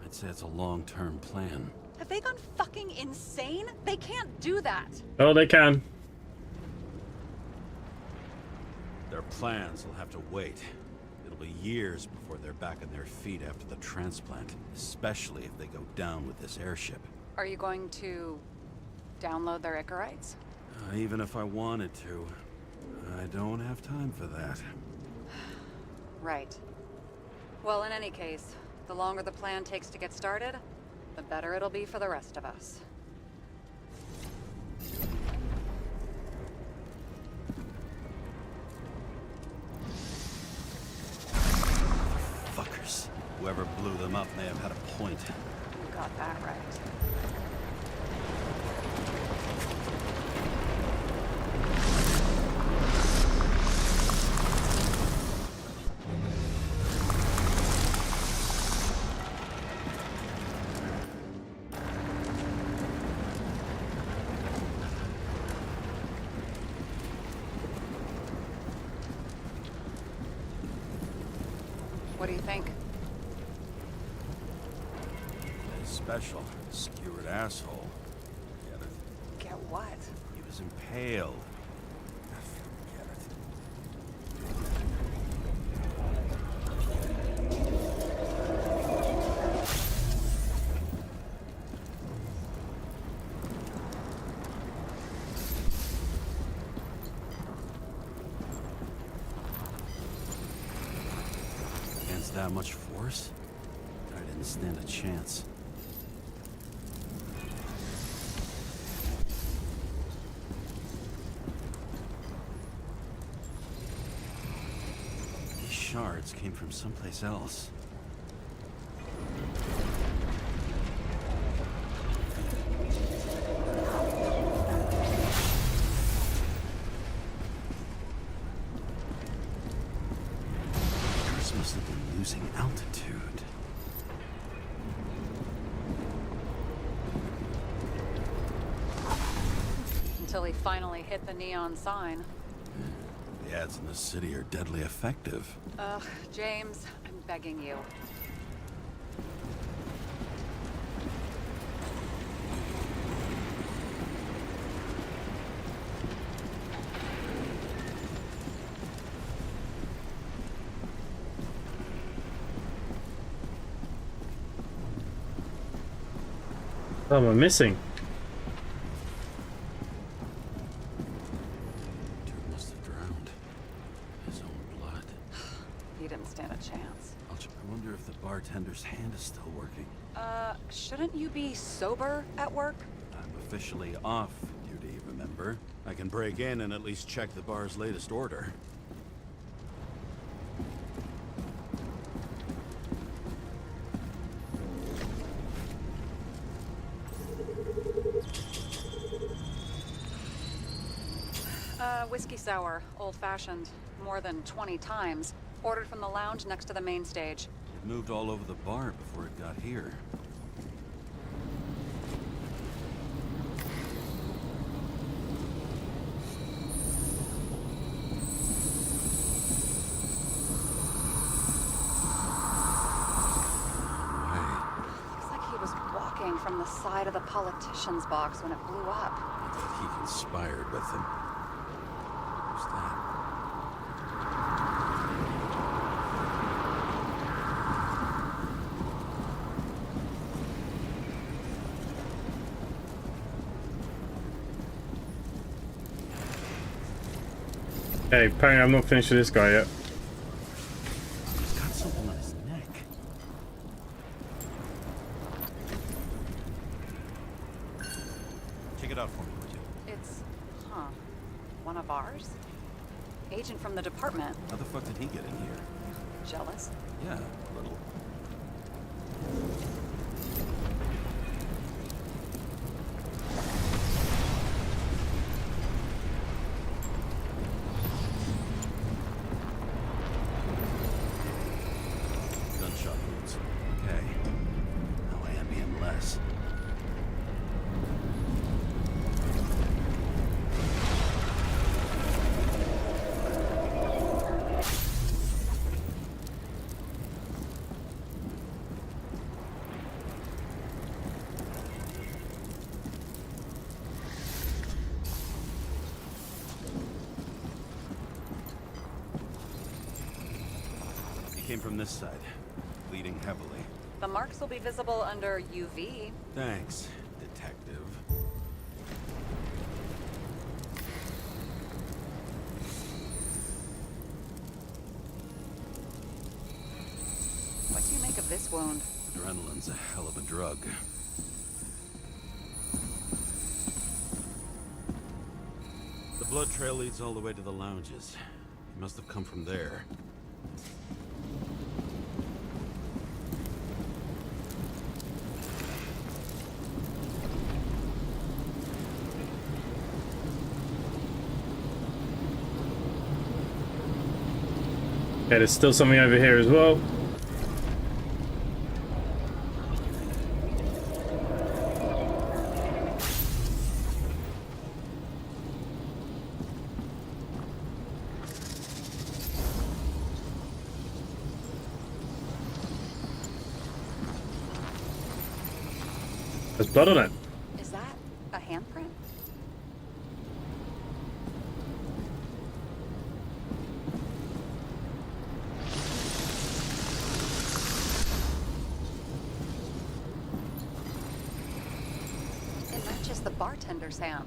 [SPEAKER 7] I'd say it's a long-term plan.
[SPEAKER 8] Have they gone fucking insane? They can't do that.
[SPEAKER 1] Oh, they can.
[SPEAKER 7] Their plans will have to wait. It'll be years before they're back on their feet after the transplant, especially if they go down with this airship.
[SPEAKER 8] Are you going to download their Icarites?
[SPEAKER 7] Even if I wanted to, I don't have time for that.
[SPEAKER 8] Right. Well, in any case, the longer the plan takes to get started, the better it'll be for the rest of us.
[SPEAKER 7] Fuckers. Whoever blew them up may have had a point.
[SPEAKER 8] You got that right. What do you think?
[SPEAKER 7] Special. Skewered asshole. Get it?
[SPEAKER 8] Get what?
[SPEAKER 7] He was impaled. Forget it. Against that much force? I didn't stand a chance. These shards came from someplace else. Icarus must have been losing altitude.
[SPEAKER 8] Until he finally hit the neon sign.
[SPEAKER 7] The ads in the city are deadly effective.
[SPEAKER 8] Ugh, James, I'm begging you.
[SPEAKER 1] Oh, am I missing?
[SPEAKER 7] Dude must have drowned. His own blood.
[SPEAKER 8] He didn't stand a chance.
[SPEAKER 7] I wonder if the bartender's hand is still working.
[SPEAKER 8] Shouldn't you be sober at work?
[SPEAKER 7] I'm officially off duty, remember? I can break in and at least check the bar's latest order.
[SPEAKER 8] Whiskey sour, old-fashioned, more than 20 times. Ordered from the lounge next to the main stage.
[SPEAKER 7] It moved all over the bar before it got here.
[SPEAKER 8] Looks like he was walking from the side of the politician's box when it blew up.
[SPEAKER 7] He conspired with him. Who's that?
[SPEAKER 1] Hey, apparently I'm not finished with this guy yet.
[SPEAKER 7] He's got something on his neck. Check it out for me, would you?
[SPEAKER 8] It's, one of ours? Agent from the department.
[SPEAKER 7] How the fuck did he get in here?
[SPEAKER 8] Jealous?
[SPEAKER 7] Yeah, a little. Gunshot wounds. Okay. Now I envy him less. Came from this side, bleeding heavily.
[SPEAKER 8] The marks will be visible under UV.
[SPEAKER 7] Thanks, detective.
[SPEAKER 8] What do you make of this wound?
[SPEAKER 7] Adrenaline's a hell of a drug. The blood trail leads all the way to the lounges. He must have come from there.
[SPEAKER 1] Okay, there's still something over here as well. There's blood on it.
[SPEAKER 8] Is that a handprint? It matches the bartender's hand.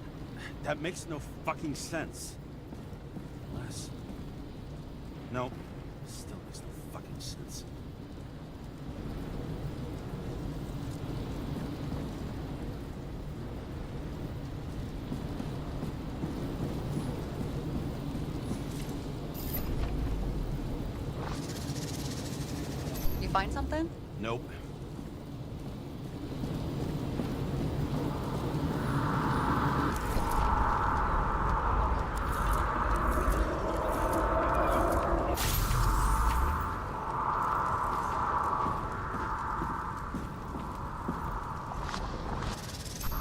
[SPEAKER 7] That makes no fucking sense. Unless... No. Still makes no fucking sense.
[SPEAKER 8] You find something?
[SPEAKER 7] Nope.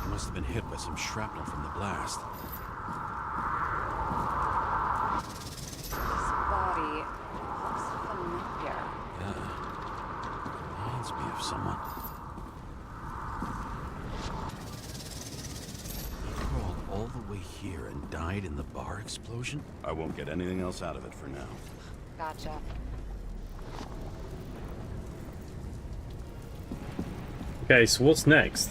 [SPEAKER 7] Must have been hit by some shrapnel from the blast. reminds me of someone. He crawled all the way here and died in the bar explosion? I won't get anything else out of it for now.
[SPEAKER 8] Gotcha.
[SPEAKER 1] Okay, so what's next?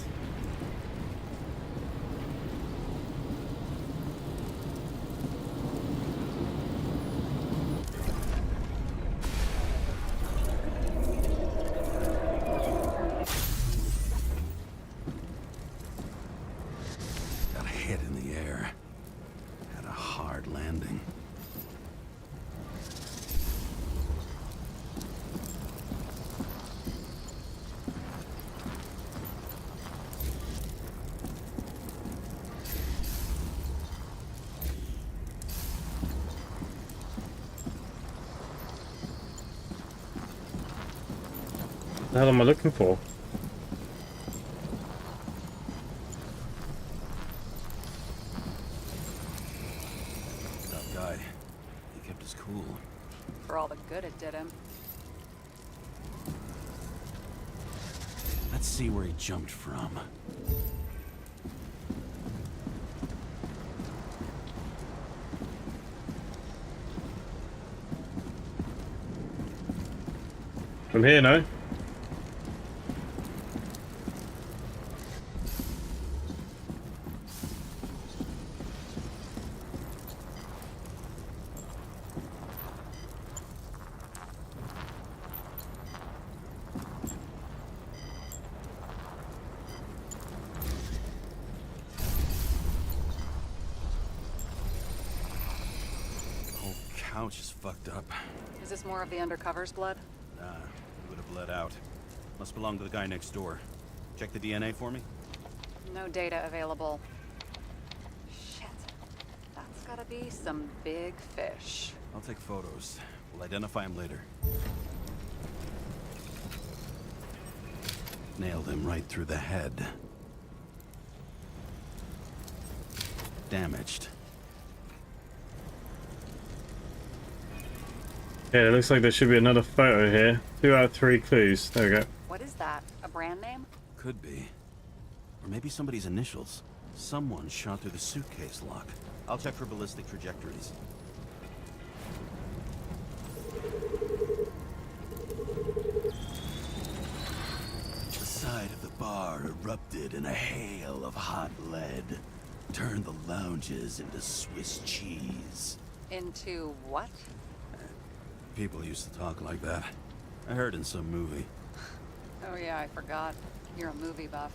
[SPEAKER 7] Got a hit in the air. Had a hard landing.
[SPEAKER 1] What the hell am I looking for?
[SPEAKER 7] Tough guy. He kept his cool.
[SPEAKER 8] For all the good it did him.
[SPEAKER 7] Let's see where he jumped from.
[SPEAKER 1] From here, no?
[SPEAKER 7] Whole couch is fucked up.
[SPEAKER 8] Is this more of the undercover's blood?
[SPEAKER 7] Nah, it would have bled out. Must belong to the guy next door. Check the DNA for me.
[SPEAKER 8] No data available. Shit. That's gotta be some big fish.
[SPEAKER 7] I'll take photos. We'll identify him later. Nailed him right through the head. Damaged.
[SPEAKER 1] Okay, it looks like there should be another photo here. 2 out of 3 clues. There we go.
[SPEAKER 8] What is that? A brand name?
[SPEAKER 7] Could be. Or maybe somebody's initials. Someone shot through the suitcase lock. I'll check for ballistic trajectories. The side of the bar erupted in a hail of hot lead. Turned the lounges into Swiss cheese.
[SPEAKER 8] Into what?
[SPEAKER 7] People used to talk like that. I heard in some movie.
[SPEAKER 8] Oh yeah, I forgot. You're a movie buff.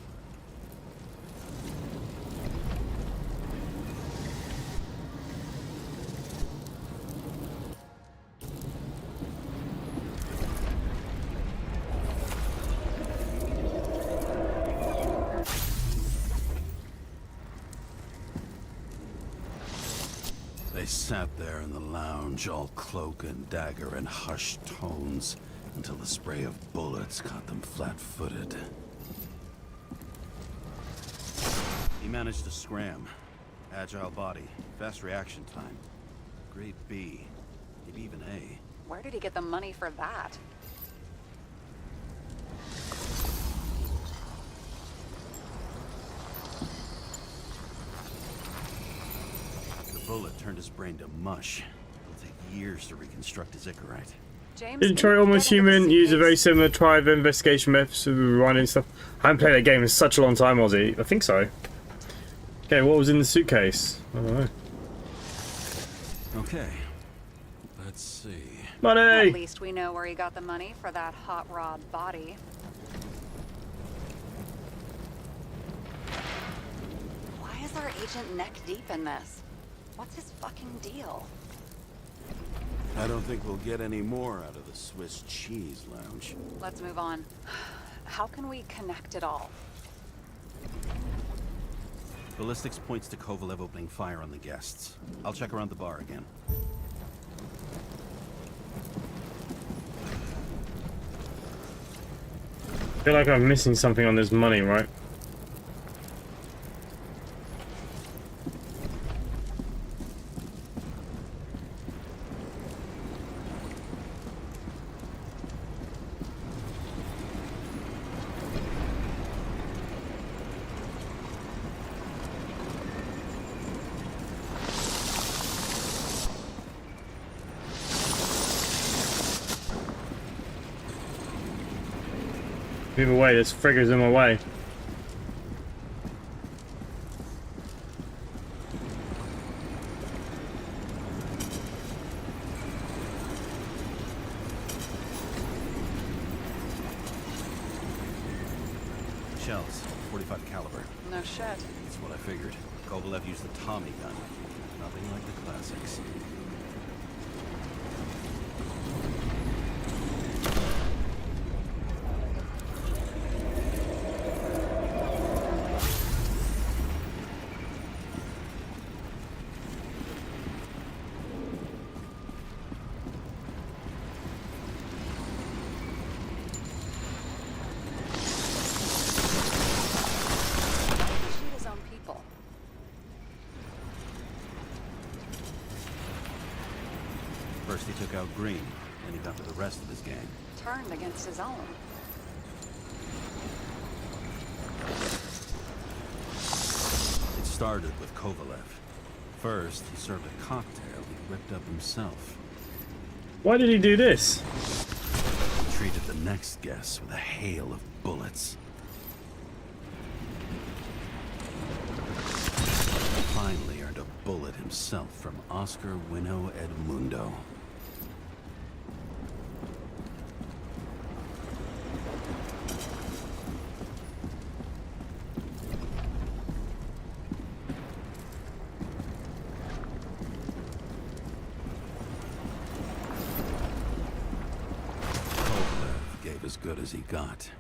[SPEAKER 7] They sat there in the lounge, all cloak and dagger and hushed tones, until the spray of bullets caught them flat-footed. He managed to scram. Agile body, fast reaction time. Grade B, maybe even A.
[SPEAKER 8] Where did he get the money for that?
[SPEAKER 7] The bullet turned his brain to mush. It'll take years to reconstruct his Icarite.
[SPEAKER 8] James,
[SPEAKER 1] Detroit Almost Human use a very similar tribe investigation methods to running stuff. I haven't played that game in such a long time, Ozzy. I think so. Okay, what was in the suitcase? I don't know.
[SPEAKER 7] Okay. Let's see.
[SPEAKER 1] Money!
[SPEAKER 8] At least we know where he got the money for that hot rod body. Why is our agent neck deep in this? What's his fucking deal?
[SPEAKER 7] I don't think we'll get any more out of the Swiss cheese lounge.
[SPEAKER 8] Let's move on. How can we connect it all?
[SPEAKER 7] Ballistics points to Kovalev opening fire on the guests. I'll check around the bar again.
[SPEAKER 1] I feel like I'm missing something on this money, right? Move away, this frigger's in my way.
[SPEAKER 7] Shells, 45 caliber.
[SPEAKER 8] No shit.
[SPEAKER 7] That's what I figured. Kovalev used the Tommy gun. Nothing like the classics. First he took out Green, then he got to the rest of his gang.
[SPEAKER 8] Turned against his own.
[SPEAKER 7] It started with Kovalev. First, he served a cocktail he whipped up himself.
[SPEAKER 1] Why did he do this?
[SPEAKER 7] He treated the next guest with a hail of bullets. Finally earned a bullet himself from Oscar Wino Edmundo. As good as he got.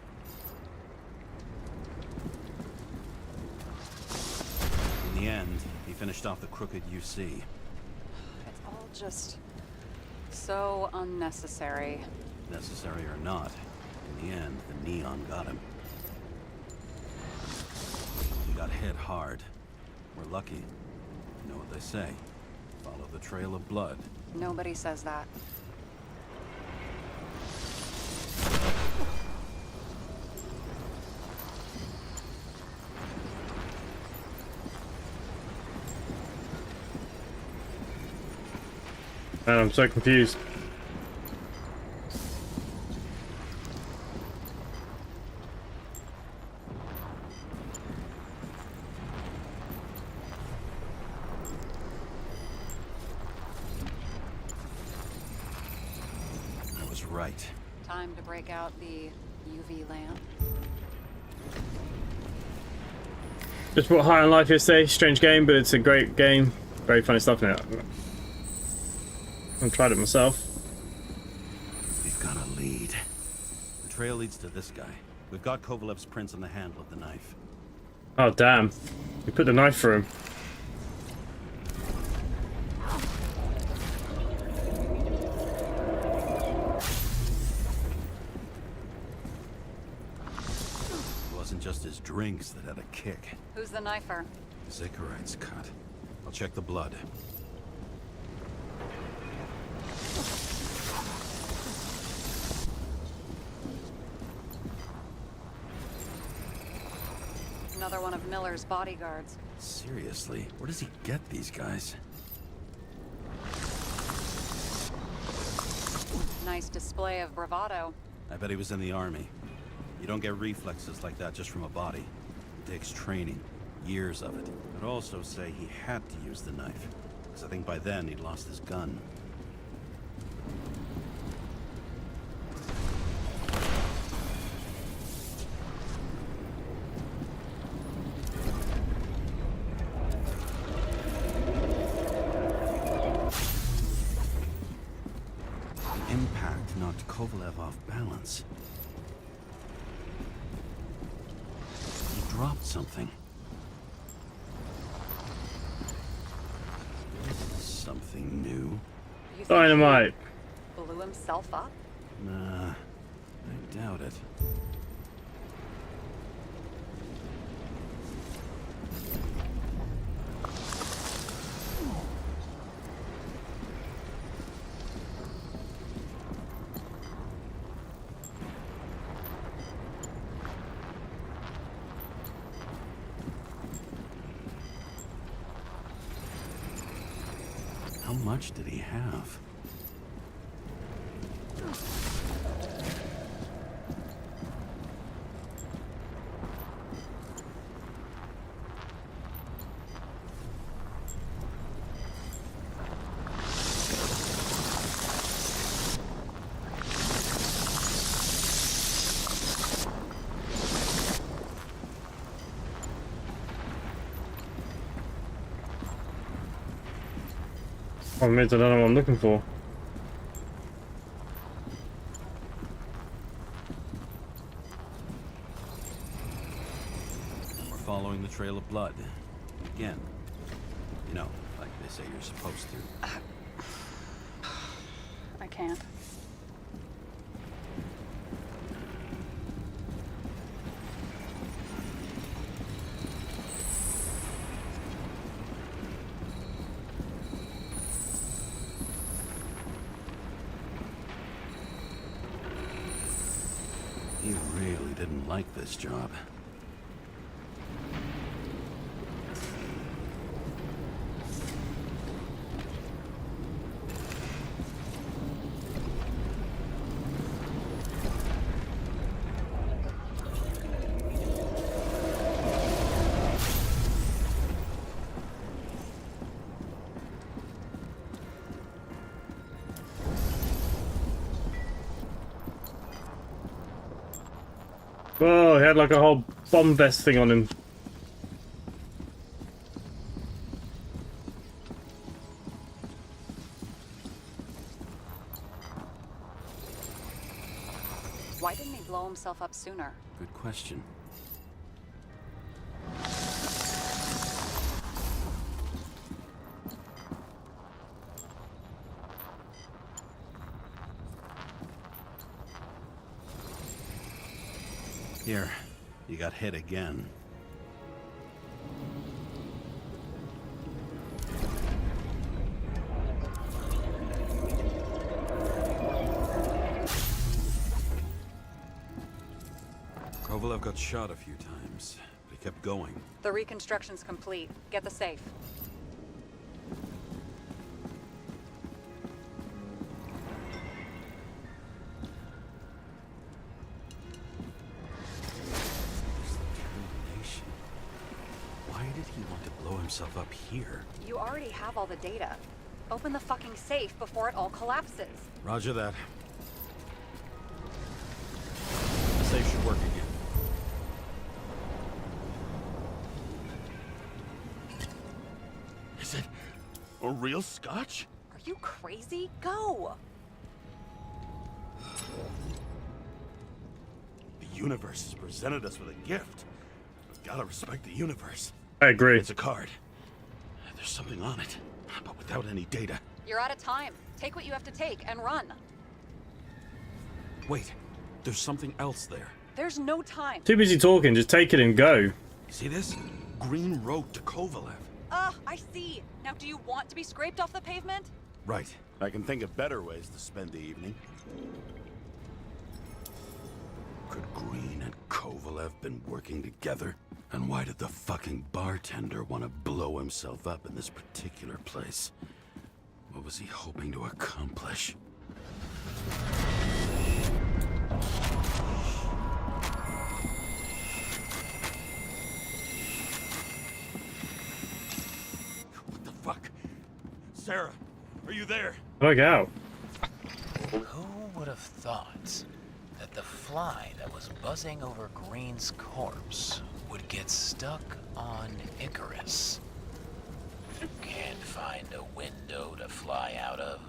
[SPEAKER 7] In the end, he finished off the crooked UC.
[SPEAKER 8] It's all just so unnecessary.
[SPEAKER 7] Necessary or not, in the end, the neon got him. He got hit hard. We're lucky. You know what they say. Follow the trail of blood.
[SPEAKER 8] Nobody says that.
[SPEAKER 1] Man, I'm so confused.
[SPEAKER 7] I was right.
[SPEAKER 8] Time to break out the UV lamp.
[SPEAKER 1] Just bought High on Life yesterday. Strange game, but it's a great game. Very funny stuff in it. I've tried it myself.
[SPEAKER 7] We've got a lead. The trail leads to this guy. We've got Kovalev's prints on the handle of the knife.
[SPEAKER 1] Oh damn. We put the knife through him.
[SPEAKER 7] It wasn't just his drinks that had a kick.
[SPEAKER 8] Who's the knifer?
[SPEAKER 7] His Icarus cut. I'll check the blood.
[SPEAKER 8] Another one of Miller's bodyguards.
[SPEAKER 7] Seriously, where does he get these guys?
[SPEAKER 8] Nice display of bravado.
[SPEAKER 7] I bet he was in the army. You don't get reflexes like that just from a body. It takes training, years of it. I'd also say he had to use the knife, because I think by then he'd lost his gun. Impact knocked Kovalev off balance. He dropped something. Something new.
[SPEAKER 8] You think
[SPEAKER 1] Dynamite.
[SPEAKER 8] he blew himself up?
[SPEAKER 7] Nah, I doubt it. How much did he have?
[SPEAKER 1] Oh, mate, I don't know what I'm looking for.
[SPEAKER 7] We're following the trail of blood. Again. You know, like they say you're supposed to.
[SPEAKER 8] I can't.
[SPEAKER 7] He really didn't like this job.
[SPEAKER 1] Oh, he had like a whole bomb vest thing on him.
[SPEAKER 8] Why didn't he blow himself up sooner?
[SPEAKER 7] Good question. Here, you got hit again. Kovalev got shot a few times, but he kept going.
[SPEAKER 8] The reconstruction's complete. Get the safe.
[SPEAKER 7] Why did he want to blow himself up here?
[SPEAKER 8] You already have all the data. Open the fucking safe before it all collapses.
[SPEAKER 7] Roger that. The safe should work again.
[SPEAKER 12] Is it a real scotch?
[SPEAKER 8] Are you crazy? Go!
[SPEAKER 12] The universe has presented us with a gift. We've got to respect the universe.
[SPEAKER 1] I agree.
[SPEAKER 12] It's a card. There's something on it, but without any data.
[SPEAKER 8] You're out of time. Take what you have to take and run.
[SPEAKER 7] Wait, there's something else there.
[SPEAKER 8] There's no time.
[SPEAKER 1] Too busy talking, just take it and go.
[SPEAKER 12] See this? Green rope to Kovalev.
[SPEAKER 8] I see. Now do you want to be scraped off the pavement?
[SPEAKER 12] Right. I can think of better ways to spend the evening.
[SPEAKER 4] Could Green and Kovalev been working together? And why did the fucking bartender want to blow himself up in this particular place? What was he hoping to accomplish?
[SPEAKER 12] What the fuck? Sarah, are you there?
[SPEAKER 1] Look out.
[SPEAKER 13] Who would have thought that the fly that was buzzing over Green's corpse would get stuck on Icarus? Can't find a window to fly out of.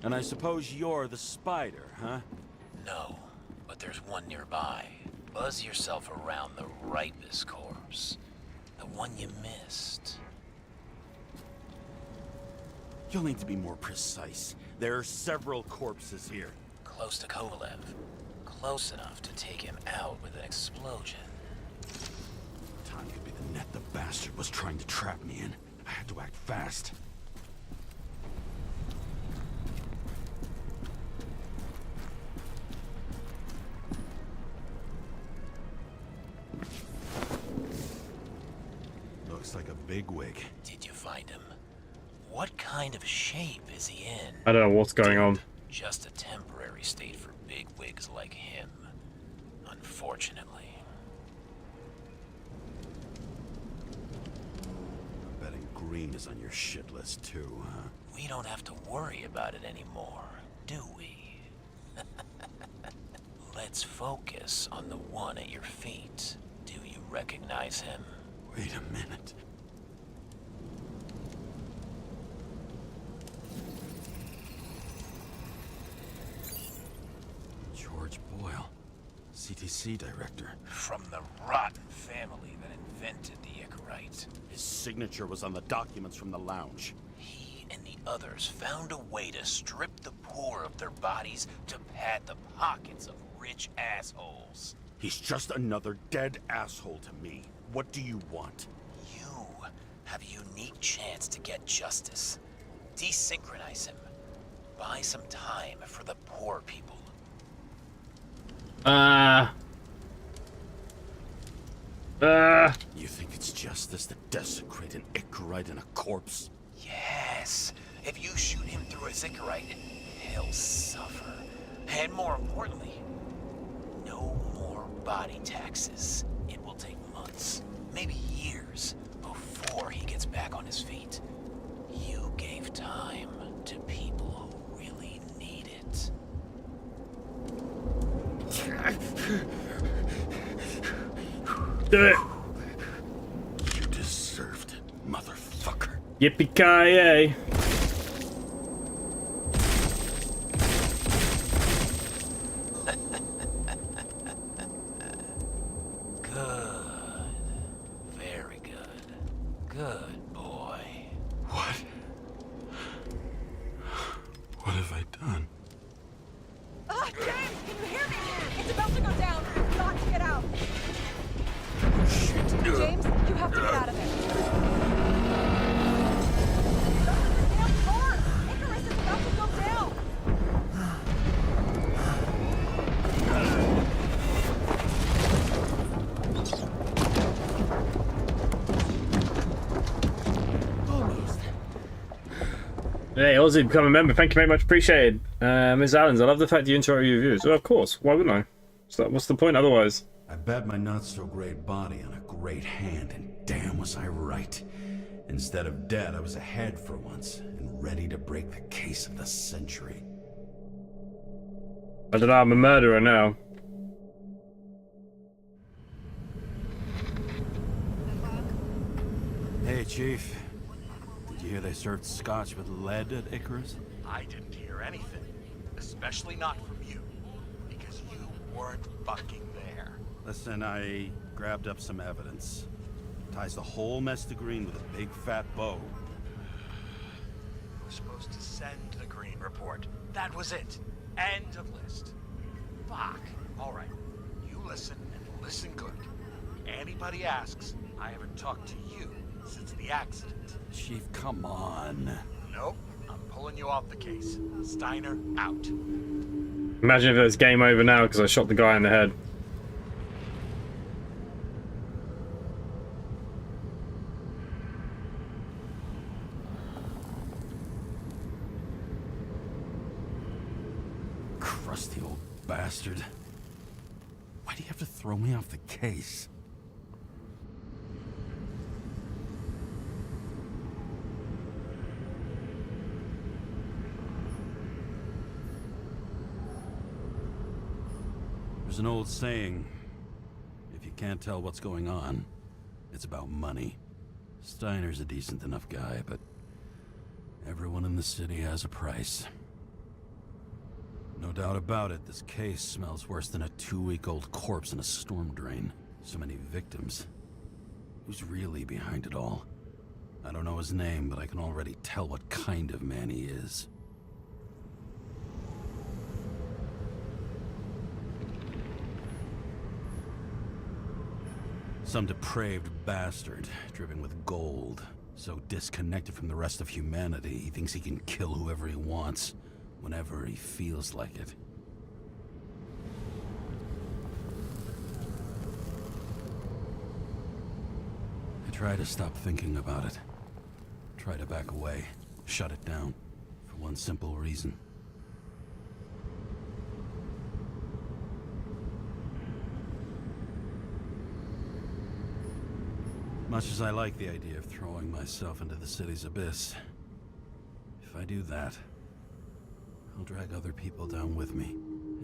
[SPEAKER 7] And I suppose you're the spider, huh?
[SPEAKER 13] No, but there's one nearby. Buzz yourself around the Ripus corpse. The one you missed.
[SPEAKER 12] You'll need to be more precise. There are several corpses here.
[SPEAKER 13] Close to Kovalev. Close enough to take him out with an explosion.
[SPEAKER 4] Time could be the net the bastard was trying to trap me in. I had to act fast. Looks like a bigwig.
[SPEAKER 13] Did you find him? What kind of shape is he in?
[SPEAKER 1] I don't know what's going on.
[SPEAKER 13] Just a temporary state for bigwigs like him. Unfortunately.
[SPEAKER 4] I'm betting Green is on your shit list too, huh?
[SPEAKER 13] We don't have to worry about it anymore, do we? Let's focus on the one at your feet. Do you recognize him?
[SPEAKER 4] Wait a minute. George Boyle, CTC director.
[SPEAKER 13] From the rotten family that invented the Icarus.
[SPEAKER 7] His signature was on the documents from the lounge.
[SPEAKER 13] He and the others found a way to strip the poor of their bodies to pad the pockets of rich assholes.
[SPEAKER 7] He's just another dead asshole to me. What do you want?
[SPEAKER 13] You have a unique chance to get justice. Desynchronize him. Buy some time for the poor people.
[SPEAKER 7] You think it's justice to desecrate an Icarus and a corpse?
[SPEAKER 13] Yes. If you shoot him through his Icarus, he'll suffer. And more importantly, no more body taxes. It will take months, maybe years, before he gets back on his feet. You gave time to people who really need it.
[SPEAKER 1] Do it.
[SPEAKER 7] You deserved it, motherfucker.
[SPEAKER 1] Yippee-ki-yay.
[SPEAKER 13] Good. Very good. Good boy.
[SPEAKER 4] What? What have I done?
[SPEAKER 2] Ah, James, can you hear me? It's about to go down. You've got to get out. James, you have to get out of there. Damn car! Icarus is about to go down.
[SPEAKER 1] Hey, Ozzy, become a member. Thank you very much. Appreciated. Ms. Allens, I love the fact you interrupt your reviews. Well, of course. Why wouldn't I? So what's the point otherwise?
[SPEAKER 4] I bet my not-so-great body on a great hand, and damn was I right. Instead of dead, I was ahead for once, and ready to break the case of the century.
[SPEAKER 1] I don't know, I'm a murderer now.
[SPEAKER 7] Hey, Chief. Did you hear they served scotch with lead at Icarus?
[SPEAKER 6] I didn't hear anything. Especially not from you. Because you weren't fucking there.
[SPEAKER 7] Listen, I grabbed up some evidence. Ties the whole mess to Green with a big fat bow.
[SPEAKER 6] We're supposed to send the Green report. That was it. End of list. Fuck. Alright. You listen and listen good. Anybody asks, I haven't talked to you since the accident.
[SPEAKER 7] Chief, come on.
[SPEAKER 6] Nope. I'm pulling you off the case. Steiner, out.
[SPEAKER 1] Imagine if it was game over now because I shot the guy in the head.
[SPEAKER 7] Crusty old bastard. Why do you have to throw me off the case? There's an old saying, if you can't tell what's going on, it's about money. Steiner's a decent enough guy, but everyone in the city has a price. No doubt about it, this case smells worse than a 2-week-old corpse in a storm drain. So many victims. Who's really behind it all? I don't know his name, but I can already tell what kind of man he is. Some depraved bastard, driven with gold. So disconnected from the rest of humanity, he thinks he can kill whoever he wants, whenever he feels like it. I try to stop thinking about it. Try to back away, shut it down, for one simple reason. Much as I like the idea of throwing myself into the city's abyss, if I do that, I'll drag other people down with me.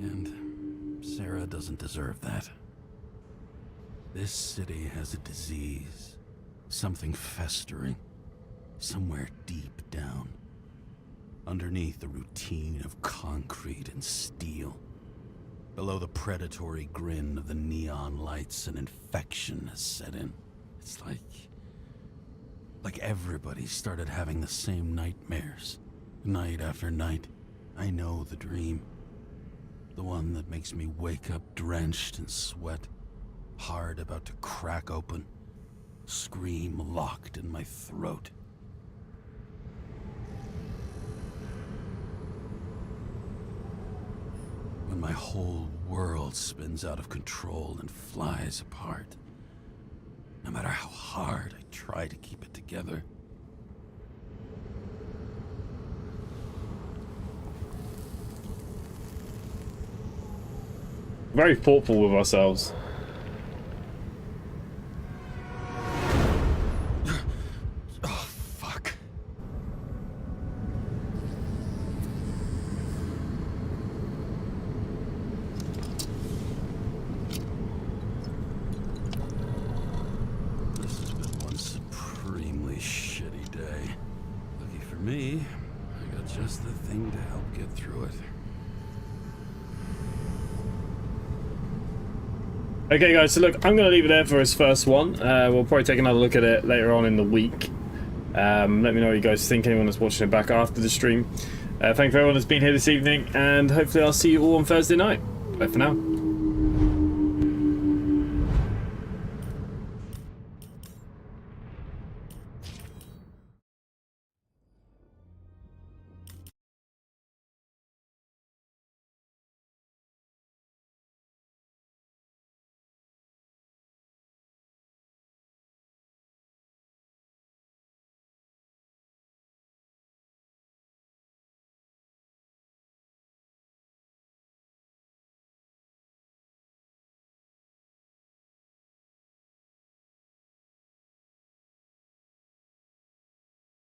[SPEAKER 7] And Sarah doesn't deserve that. This city has a disease.
[SPEAKER 4] Something festering, somewhere deep down, underneath the routine of concrete and steel. Below the predatory grin of the neon lights, an infection has set in. It's like everybody started having the same nightmares, night after night. I know the dream. The one that makes me wake up drenched in sweat, heart about to crack open, scream locked in my throat. When my whole world spins out of control and flies apart. No matter how hard I try to keep it together.
[SPEAKER 1] Very thoughtful with ourselves.
[SPEAKER 4] Oh, fuck. This has been one supremely shitty day. Lucky for me, I got just the thing to help get through it.
[SPEAKER 1] Okay guys, so look, I'm going to leave it there for his first one. We'll probably take another look at it later on in the week. Let me know what you guys think, anyone that's watching it back after the stream. Thank you for everyone that's been here this evening, and hopefully I'll see you all on Thursday night. Bye for now.